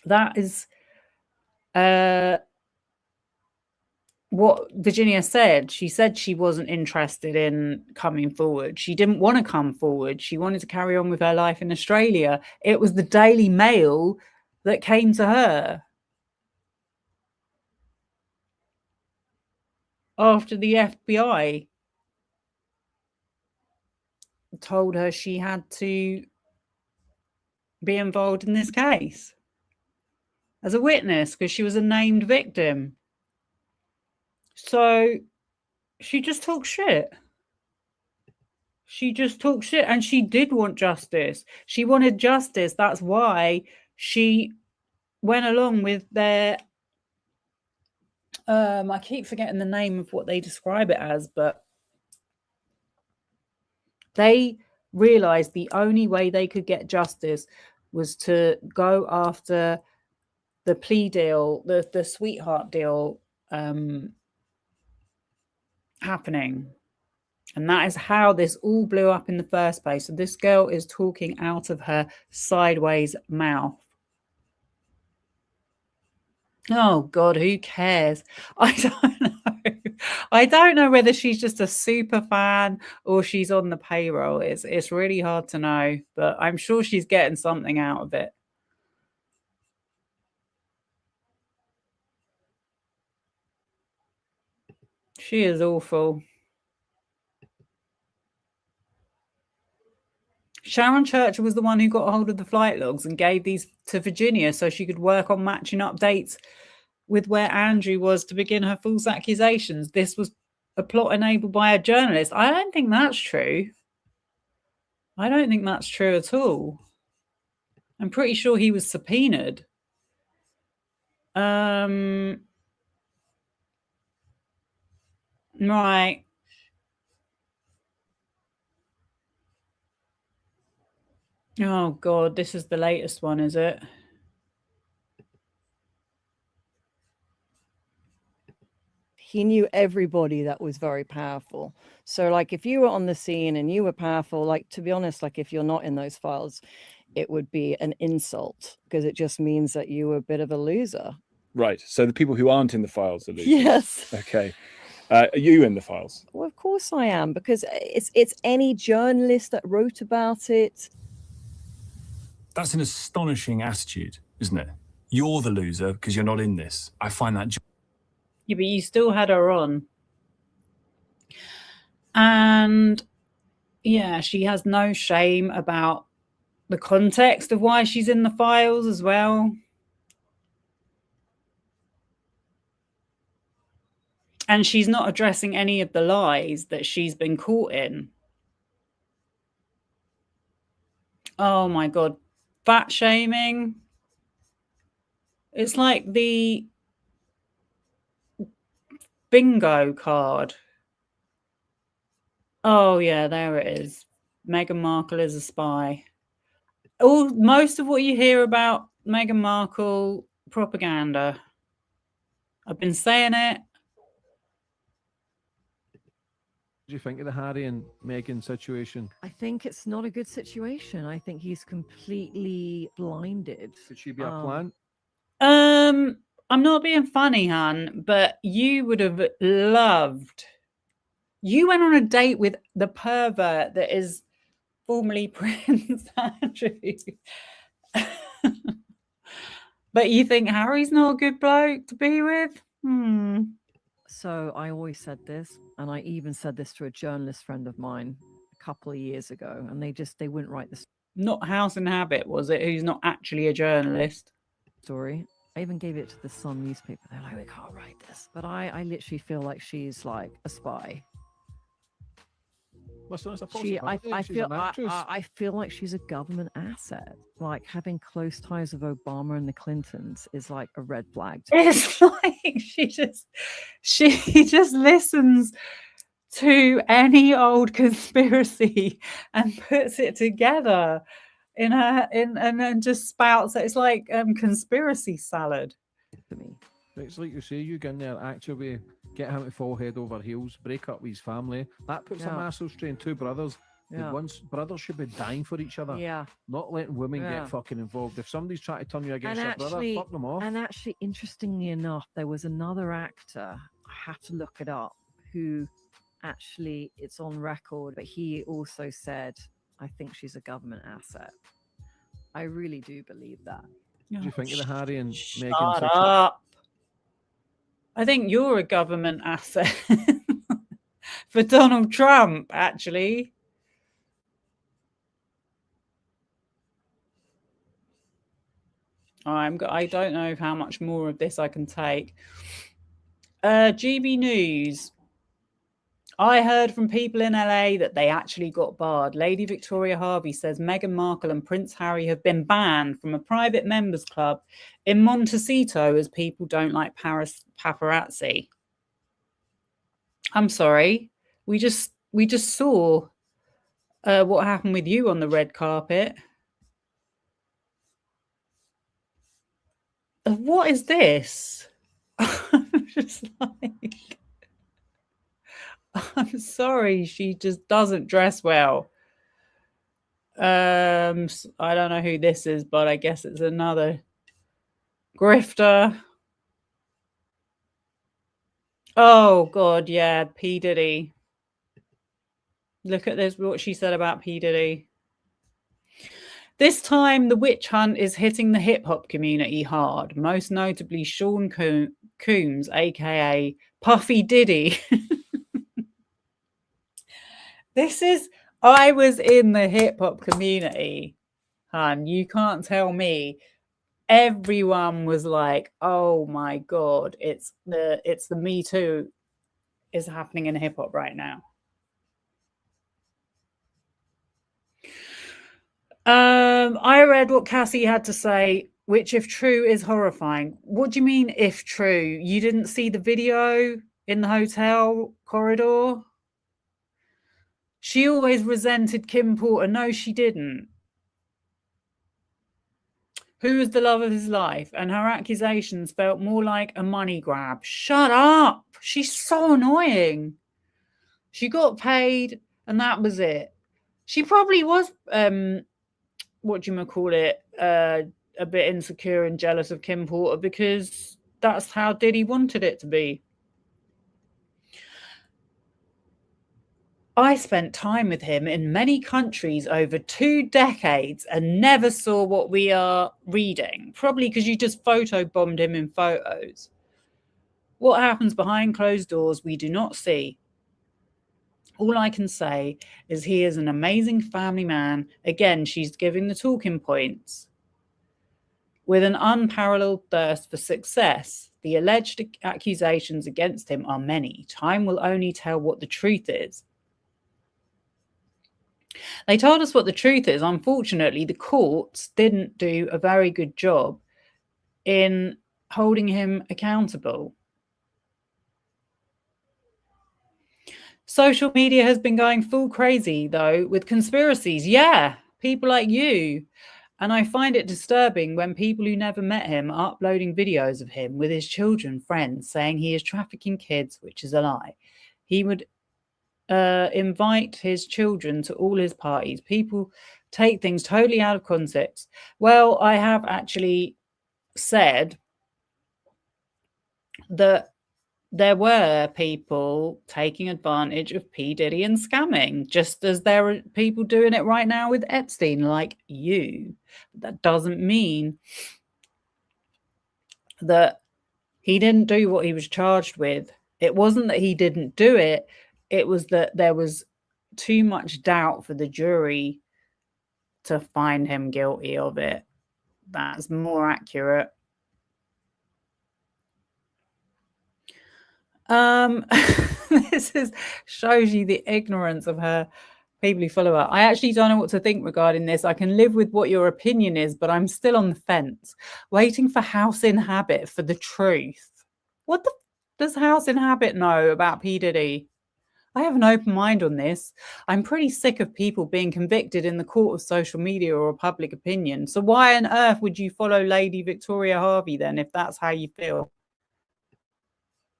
that is what Virginia said. She said she wasn't interested in coming forward. She didn't want to come forward. She wanted to carry on with her life in Australia. It was the Daily Mail that came to her. after the FBI told her she had to be involved in this case as a witness because she was a named victim. So she just talks shit. She just talks shit, and she did want justice. She wanted justice. That's why she went along with their I keep forgetting the name of what they describe it as, but they realized the only way they could get justice was to go after the plea deal, the sweetheart deal happening. And that is how this all blew up in the first place. So this girl is talking out of her sideways mouth. Oh God, who cares? I don't know. I don't know whether she's just a super fan or she's on the payroll. It's really hard to know, but I'm sure she's getting something out of it. She is awful. Sharon Churchill was the one who got a hold of the flight logs and gave these to Virginia so she could work on matching up dates with where Andrew was to begin her false accusations. This was a plot enabled by a journalist. I don't think that's true. I don't think that's true at all. I'm pretty sure he was subpoenaed. Right. Oh God, this is the latest one, is it? He knew everybody that was very powerful. So like if you were on the scene and you were powerful, like to be honest, like if you're not in those files, it would be an insult because it just means that you were a bit of a loser. Right. So the people who aren't in the files are losers. Yes. Okay. Are you in the files? Well, of course I am, because it's any journalist that wrote about it. That's an astonishing attitude, isn't it? You're the loser because you're not in this. I find that. Yeah, but you still had her on. And yeah, she has no shame about the context of why she's in the files as well. And she's not addressing any of the lies that she's been caught in. Oh my God. Fat shaming. It's like the bingo card. Oh yeah, there it is. Meghan Markle is a spy. Most of what you hear about Meghan Markle, propaganda. I've been saying it. What do you think of the Harry and Meghan situation? I think it's not a good situation. I think he's completely blinded. Could she be a plant? I'm not being funny, hon, but you would have loved. You went on a date with the pervert that is formerly Prince Andrew. But you think Harry's not a good bloke to be with? So I always said this, and I even said this to a journalist friend of mine a couple of years ago, and they wouldn't write the Not House and Habit, was it? Who's not actually a journalist. Story. I even gave it to the Sun newspaper. They're like, we can't write this. But I literally feel like she's like a spy. Listen, it's a I feel like she's a government asset. Like having close ties with Obama and the Clintons is like a red flag. It's like she just listens to any old conspiracy and puts it together and then just spouts it. It's like conspiracy salad. To me. It's like you say, you get in there, actually get him to fall head over heels, break up with his family. That puts a massive strain. Two brothers. Yeah. Brothers should be dying for each other. Yeah. Not letting women get fucking involved. If somebody's trying to turn you against your brother, fuck them off. And actually, interestingly enough, there was another actor, I have to look it up, who actually, it's on record, but he also said, I think she's a government asset. I really do believe that. What do you think of the Harry and Meghan Shut situation? up. I think you're a government asset for Donald Trump, actually. I don't know how much more of this I can take. GB News. I heard from people in LA that they actually got barred. Lady Victoria Hervey says Meghan Markle and Prince Harry have been banned from a private members club in Montecito as people don't like paparazzi. I'm sorry. We just saw what happened with you on the red carpet. What is this? I'm just like, I'm sorry, she just doesn't dress well. I don't know who this is, but I guess it's another grifter. Oh God, yeah, P. Diddy. Look at this, what she said about P. Diddy. This time, the witch hunt is hitting the hip-hop community hard, most notably Sean Combs, aka Puffy Diddy. I was in the hip-hop community, hun. You can't tell me. Everyone was like, oh my God, it's the Me Too is happening in hip-hop right now. I read what Cassie had to say, which, if true, is horrifying. What do you mean, if true? You didn't see the video in the hotel corridor? She always resented Kim Porter. No, she didn't. Who was the love of his life? And her accusations felt more like a money grab. Shut up. She's so annoying. She got paid and that was it. She probably was, what do you call it, a bit insecure and jealous of Kim Porter because that's how Diddy wanted it to be. I spent time with him in many countries over 2 decades and never saw what we are reading. Probably because you just photobombed him in photos. What happens behind closed doors we do not see. All I can say is he is an amazing family man. Again, she's giving the talking points. With an unparalleled thirst for success, the alleged accusations against him are many. Time will only tell what the truth is. They told us what the truth is. Unfortunately, the courts didn't do a very good job in holding him accountable. Social media has been going full crazy, though, with conspiracies. Yeah, people like you. And I find it disturbing when people who never met him are uploading videos of him with his children, friends, saying he is trafficking kids, which is a lie. He would invite his children to all his parties. People take things totally out of context. Well, I have actually said that there were people taking advantage of P. Diddy and scamming, just as there are people doing it right now with Epstein, like you. That doesn't mean that he didn't do what he was charged with. It wasn't that he didn't do it. It was that there was too much doubt for the jury to find him guilty of it. That's more accurate. This shows you the ignorance of her people who follow her. I actually don't know what to think regarding this. I can live with what your opinion is, but I'm still on the fence, waiting for House in Habit for the truth. What the does House in Habit know about P. Diddy? I have an open mind on this. I'm pretty sick of people being convicted in the court of social media or public opinion. So why on earth would you follow Lady Victoria Hervey then, if that's how you feel?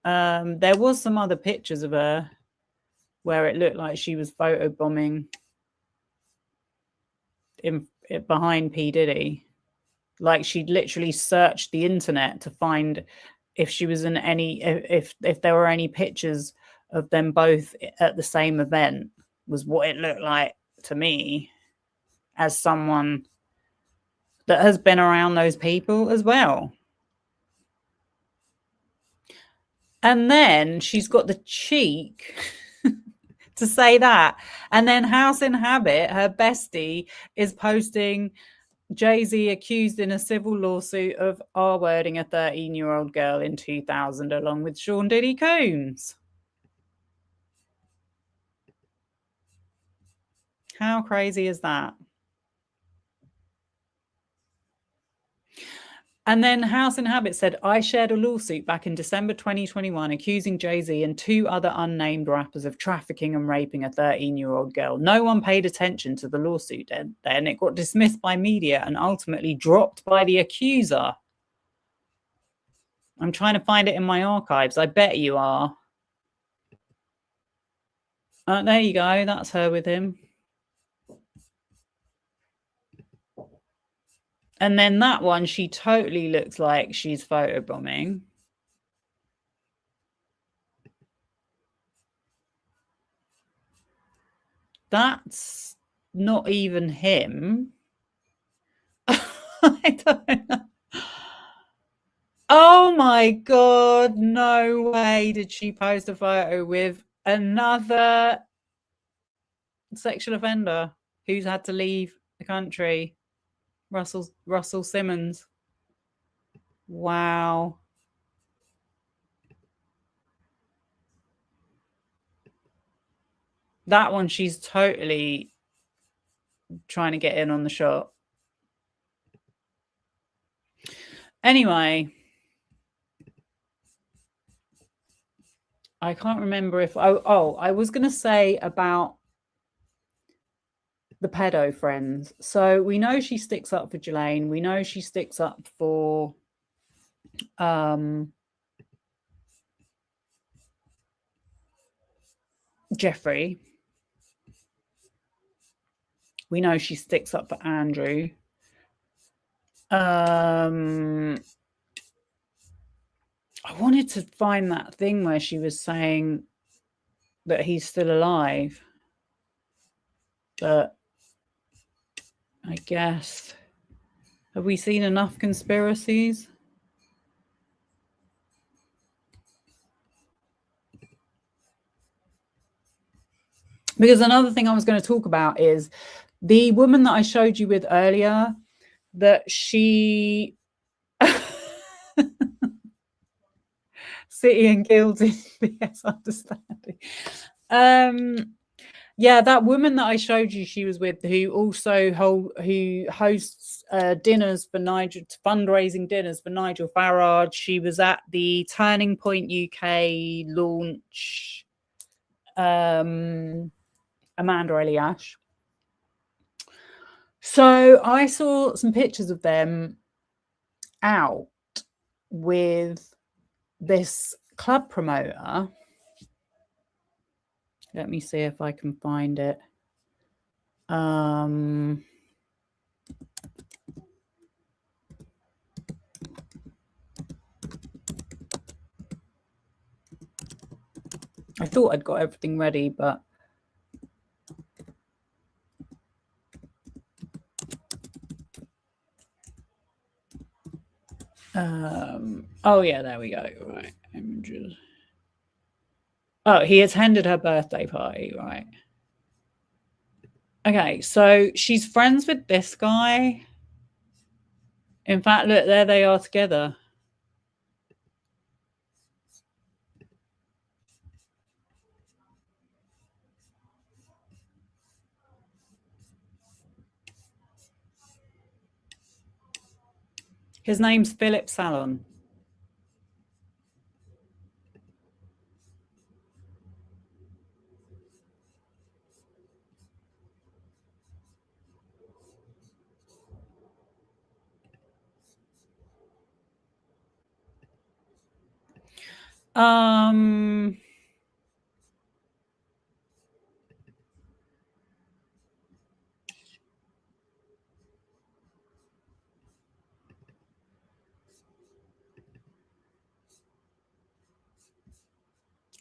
There was some other pictures of her where it looked like she was photobombing behind P. Diddy. Like she'd literally searched the internet to find if she was in any, if there were any pictures of them both at the same event, was what it looked like to me, as someone that has been around those people as well. And then she's got the cheek to say that. And then House in Habit, her bestie, is posting Jay-Z accused in a civil lawsuit of R-wording a 13-year-old girl in 2000 along with Sean Diddy Combs. How crazy is that? And then House in Habit said, I shared a lawsuit back in December 2021 accusing Jay-Z and 2 other unnamed rappers of trafficking and raping a 13-year-old girl. No one paid attention to the lawsuit then. It got dismissed by media and ultimately dropped by the accuser. I'm trying to find it in my archives. I bet you are. There you go. That's her with him. And then that one, she totally looks like she's photobombing. That's not even him. I don't know. Oh my God, no way did she post a photo with another sexual offender who's had to leave the country. Russell Simmons. Wow. That one, she's totally trying to get in on the shot. Anyway, I can't remember if I was going to say about the pedo friends. So we know she sticks up for Ghislaine. We know she sticks up for Jeffrey. We know she sticks up for Andrew. I wanted to find that thing where she was saying that he's still alive, but I guess, have we seen enough conspiracies? Because another thing I was going to talk about is the woman that I showed you with earlier, that she City and Guilds in BS Understanding. Yeah, that woman that I showed you she was with, who also hosts dinners for Nigel, fundraising dinners for Nigel Farage. She was at the Turning Point UK launch. Amanda Eliash. So I saw some pictures of them out with this club promoter. Let me see if I can find it. I thought I'd got everything ready, but oh yeah, there we go. Right, images. Oh, he attended her birthday party, right? Okay, so she's friends with this guy. In fact, look, there they are together. His name's Philip Salon.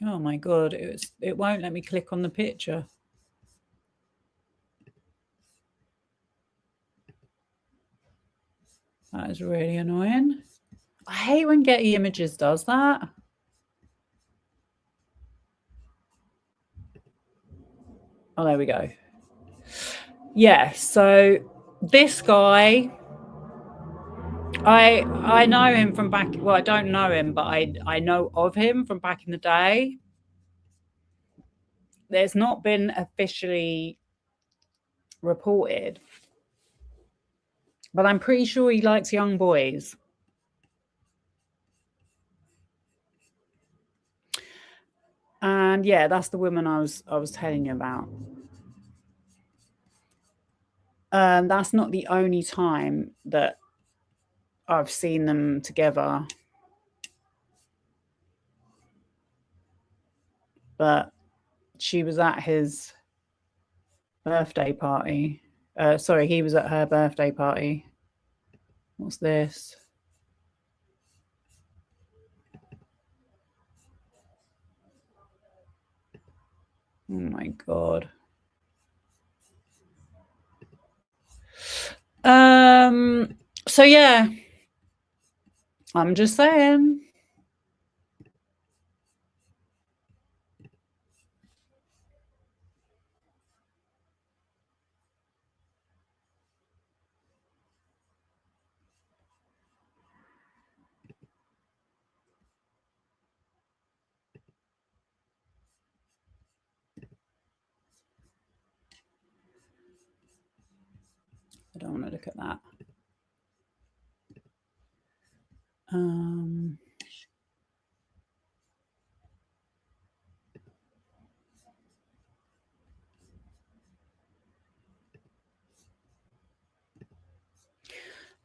Oh my God, it won't let me click on the picture. That is really annoying. I hate when Getty Images does that. Oh, there we go. Yeah, so this guy, I know him from back. Well, I don't know him, but I know of him from back in the day. There's not been officially reported, but I'm pretty sure he likes young boys. And yeah, that's the woman I was telling you about. That's not the only time that I've seen them together, but she was at his birthday party. Sorry, he was at her birthday party. What's this? Oh my God. So yeah, I'm just saying. I don't want to look at that.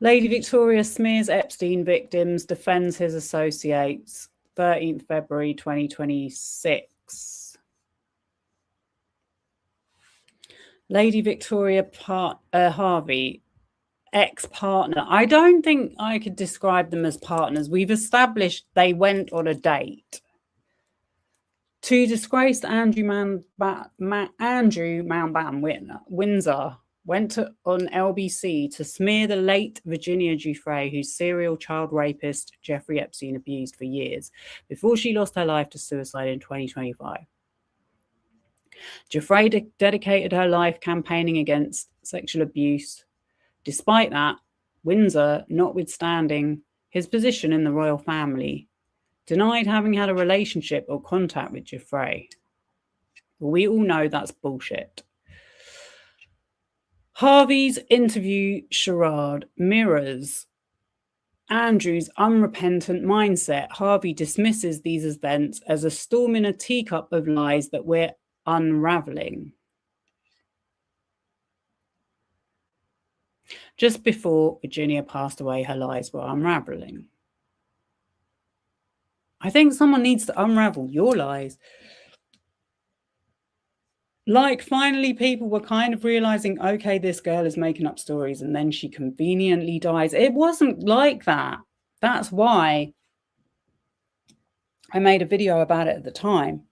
Lady Victoria smears Epstein victims, defends his associates. 13th February 2026. Lady Victoria Hervey, ex-partner. I don't think I could describe them as partners. We've established they went on a date. To disgraced Andrew Mountbatten Windsor went on LBC to smear the late Virginia Giuffre, whose serial child rapist Jeffrey Epstein abused for years, before she lost her life to suicide in 2025. Giuffre dedicated her life campaigning against sexual abuse. Despite that, Windsor, notwithstanding his position in the royal family, denied having had a relationship or contact with Giuffre. We all know that's bullshit. Harvey's interview charade mirrors Andrew's unrepentant mindset. Harvey dismisses these events as a storm in a teacup of lies that we're unraveling. Just before Virginia passed away, her lies were unraveling. I think someone needs to unravel your lies. Like, finally, people were kind of realizing, okay, this girl is making up stories, and then she conveniently dies. It wasn't like that. That's why I made a video about it at the time.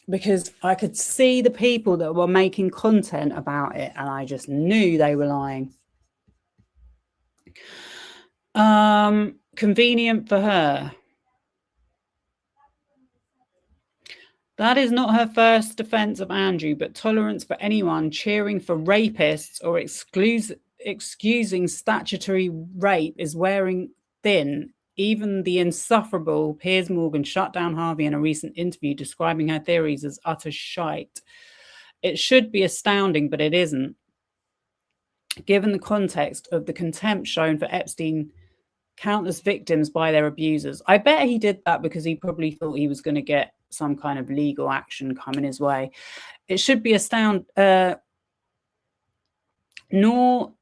Because I could see the people that were making content about it, and I just knew they were lying. Convenient for her. That is not her first defense of Andrew, but tolerance for anyone cheering for rapists or excusing statutory rape is wearing thin. Even the insufferable Piers Morgan shut down Harvey in a recent interview, describing her theories as utter shite. It should be astounding, but it isn't, given the context of the contempt shown for Epstein countless victims by their abusers. I bet he did that because he probably thought he was going to get some kind of legal action coming his way. It should be astounding, nor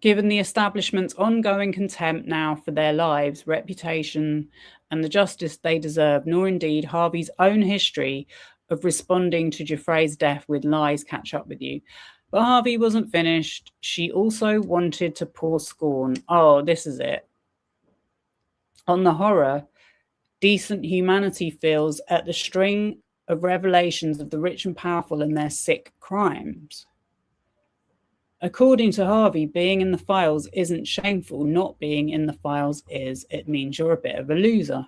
given the establishment's ongoing contempt now for their lives, reputation, and the justice they deserve, nor indeed Harvey's own history of responding to Giuffre's death with lies catch up with you. But Harvey wasn't finished. She also wanted to pour scorn. Oh, this is it. On the horror, decent humanity feels at the string of revelations of the rich and powerful and their sick crimes. According to Harvey, being in the files isn't shameful. Not being in the files is. It means you're a bit of a loser.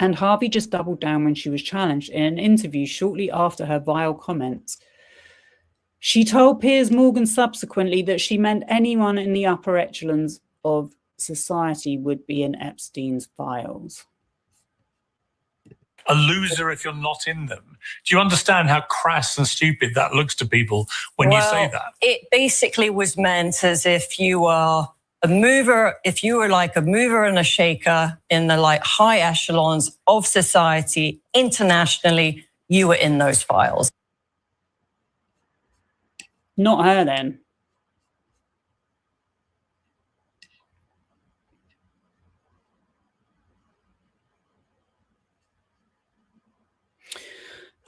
And Hervey just doubled down when she was challenged in an interview shortly after her vile comments. She told Piers Morgan subsequently that she meant anyone in the upper echelons of society would be in Epstein's files. A loser if you're not in them. Do you understand how crass and stupid that looks to people when you say that? It basically was meant as if you are a mover, if you were like a mover and a shaker in the like high echelons of society internationally, you were in those files. Not her then.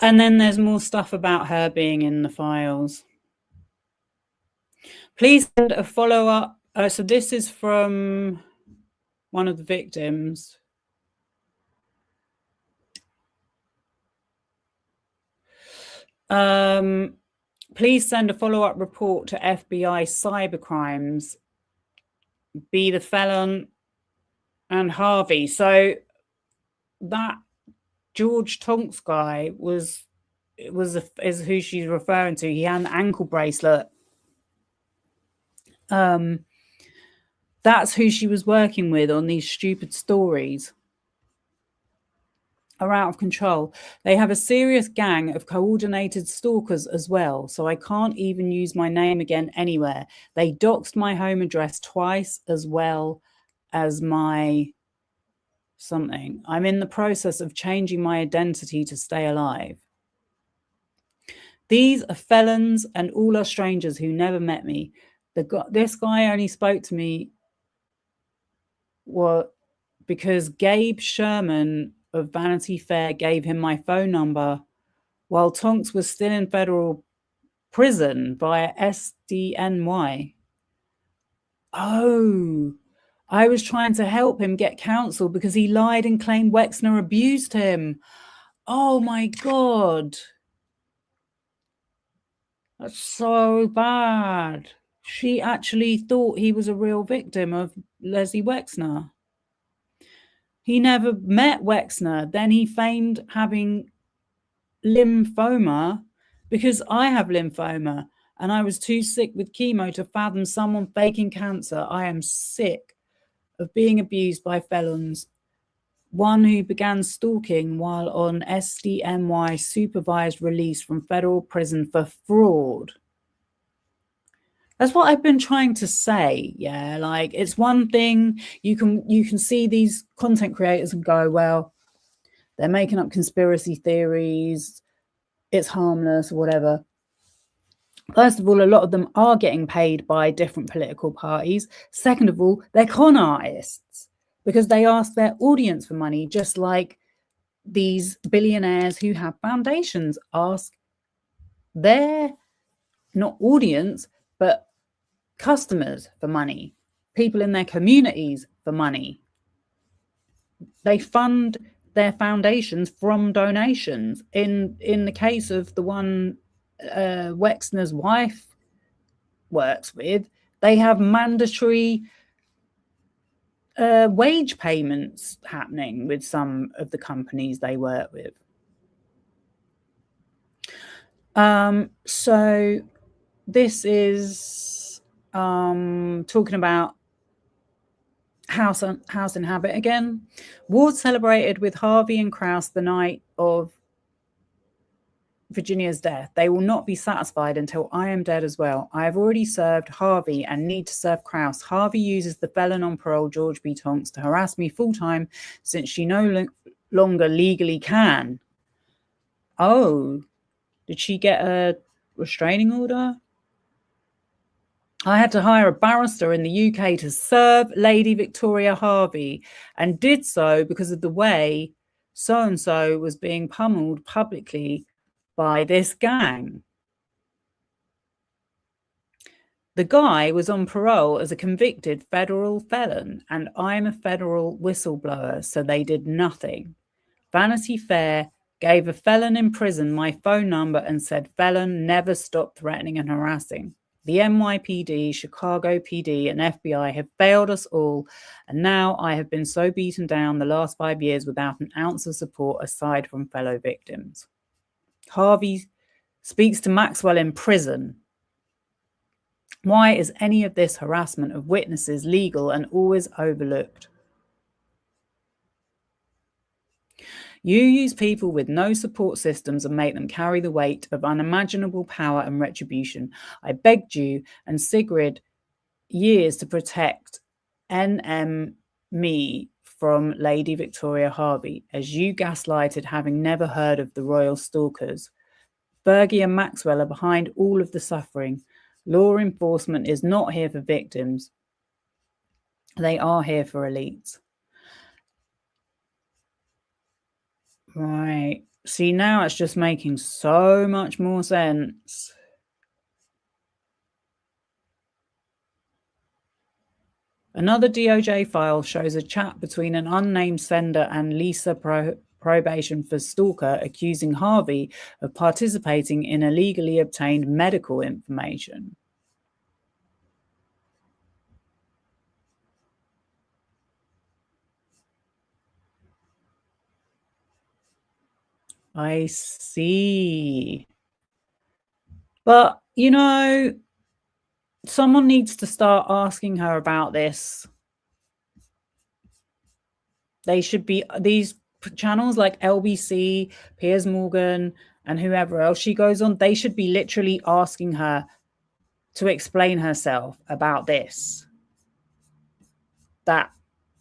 And then there's more stuff about her being in the files. Please send a follow-up. So this is from one of the victims. Please send a follow-up report to FBI cybercrimes. Be the felon and Hervey. So that George Tonks guy is who she's referring to. He had an ankle bracelet. That's who she was working with on these stupid stories. Are out of control. They have a serious gang of coordinated stalkers as well, so I can't even use my name again anywhere. They doxed my home address twice as well as my something. I'm in the process of changing my identity to stay alive. These are felons and all are strangers who never met me. This guy only spoke to me because Gabe Sherman of Vanity Fair gave him my phone number while Tonks was still in federal prison via SDNY. Oh, I was trying to help him get counsel because he lied and claimed Wexner abused him. Oh my God. That's so bad. She actually thought he was a real victim of Leslie Wexner. He never met Wexner. Then he feigned having lymphoma because I have lymphoma and I was too sick with chemo to fathom someone faking cancer. I am sick of being abused by felons. One who began stalking while on SDNY supervised release from federal prison for fraud. That's what I've been trying to say. Yeah, like it's one thing you can see these content creators and go, well, they're making up conspiracy theories. It's harmless or whatever. First of all, a lot of them are getting paid by different political parties. Second of all, they're con artists because they ask their audience for money, just like these billionaires who have foundations ask their, not audience, but customers for money, people in their communities for money. They fund their foundations from donations. In the case of the one Wexner's wife works with, they have mandatory wage payments happening with some of the companies they work with. So this is talking about House and Habit again. Ward celebrated with Hervey and Krause the night of Virginia's death. They will not be satisfied until I am dead as well. I have already served Hervey and need to serve Krause. Hervey uses the felon on parole George B. Tonks to harass me full-time since she no longer legally can. Oh, did she get a restraining order? I had to hire a barrister in the UK to serve Lady Victoria Hervey and did so because of the way so-and-so was being pummeled publicly by this gang. The guy was on parole as a convicted federal felon and I'm a federal whistleblower, so they did nothing. Vanity Fair gave a felon in prison my phone number and said felon never stop threatening and harassing. The NYPD, Chicago PD, and FBI have failed us all, and now I have been so beaten down the last 5 years without an ounce of support aside from fellow victims. Hervey speaks to Maxwell in prison. Why is any of this harassment of witnesses legal and always overlooked? You use people with no support systems and make them carry the weight of unimaginable power and retribution. I begged you and Sigrid years to protect me from Lady Victoria Hervey, as you gaslighted, having never heard of the royal stalkers. Fergie and Maxwell are behind all of the suffering. Law enforcement is not here for victims. They are here for elites. Right. See, now it's just making so much more sense. Another DOJ file shows a chat between an unnamed sender and Lisa probation for stalker, accusing Hervey of participating in illegally obtained medical information. I see. But, you know, someone needs to start asking her about this. They should be, these channels like LBC, Piers Morgan, and whoever else she goes on, they should be literally asking her to explain herself about this. That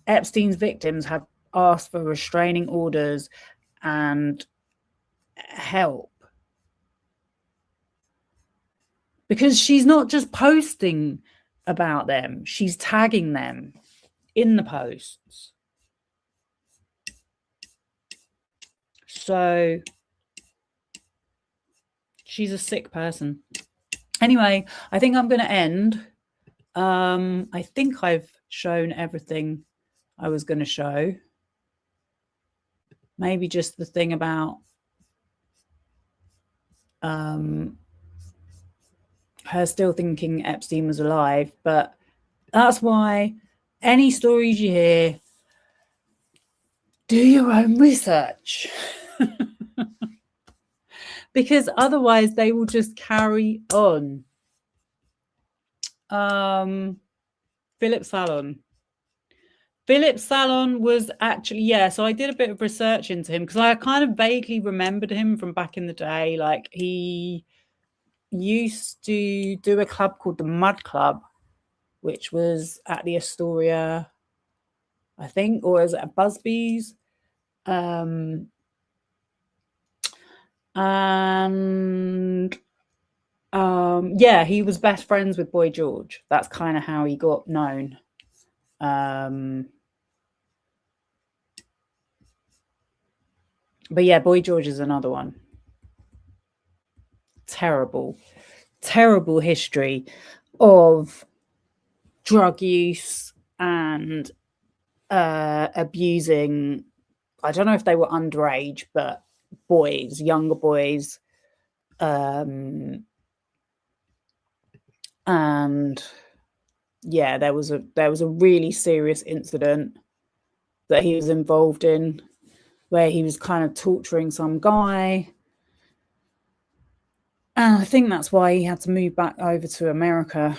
Epstein's victims have asked for restraining orders and help. Because she's not just posting about them, she's tagging them in the posts. So she's a sick person. Anyway, I think I'm going to end. I think I've shown everything I was going to show. Maybe just the thing about her still thinking Epstein was alive, but that's why any stories you hear, do your own research. Because otherwise they will just carry on. Philip Salon. Philip Salon was actually, yeah, so I did a bit of research into him because I kind of vaguely remembered him from back in the day. Like, he used to do a club called the Mud Club, which was at the Astoria, I think, or was it at Busby's? Yeah, he was best friends with Boy George. That's kind of how he got known. But yeah, Boy George is another one. Terrible history of drug use and abusing, I don't know if they were underage, but boys, younger boys. And yeah, there was a really serious incident that he was involved in where he was kind of torturing some guy. And I think that's why he had to move back over to America.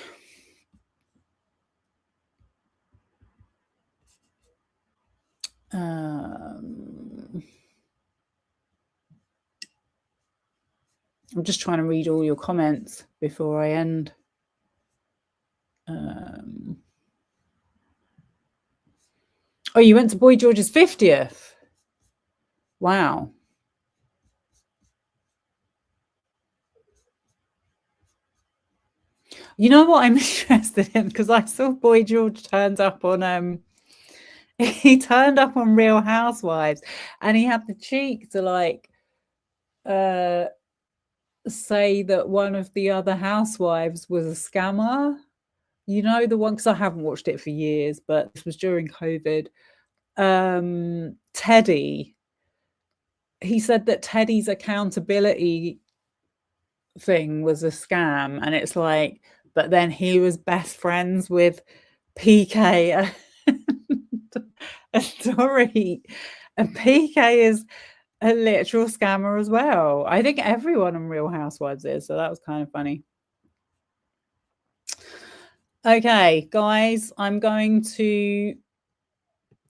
I'm just trying to read all your comments before I end. Oh, you went to Boy George's 50th? Wow. You know what I'm interested in? Because I saw Boy George turned up on he turned up on Real Housewives, and he had the cheek to like say that one of the other housewives was a scammer. You know, the one, because I haven't watched it for years, but this was during COVID. Teddy. He said that Teddy's accountability thing was a scam, and it's like, but then he was best friends with PK and Dory. And PK is a literal scammer as well. I think everyone on Real Housewives is, so that was kind of funny. Okay, guys, I'm going to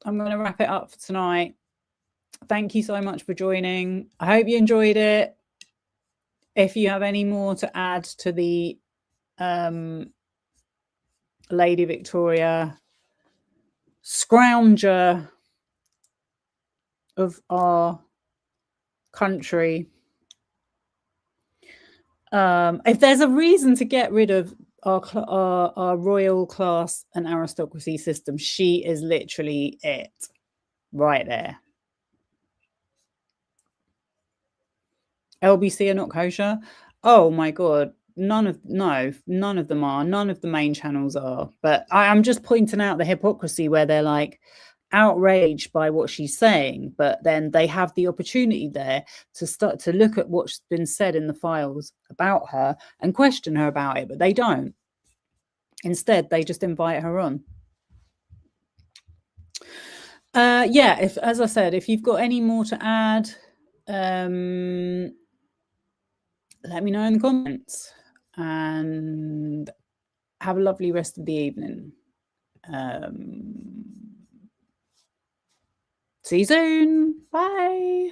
wrap it up for tonight. Thank you so much for joining. I hope you enjoyed it. If you have any more to add to the Lady Victoria scrounger of our country, if there's a reason to get rid of our royal class and aristocracy system, she is literally it right there. LBC are not kosher. Oh my god, none of them are. None of the main channels are. But I'm just pointing out the hypocrisy where they're like outraged by what she's saying, but then they have the opportunity there to start to look at what's been said in the files about her and question her about it, but they don't. Instead, they just invite her on. Yeah, as I said, if you've got any more to add, let me know in the comments, and have a lovely rest of the evening. See you soon. Bye.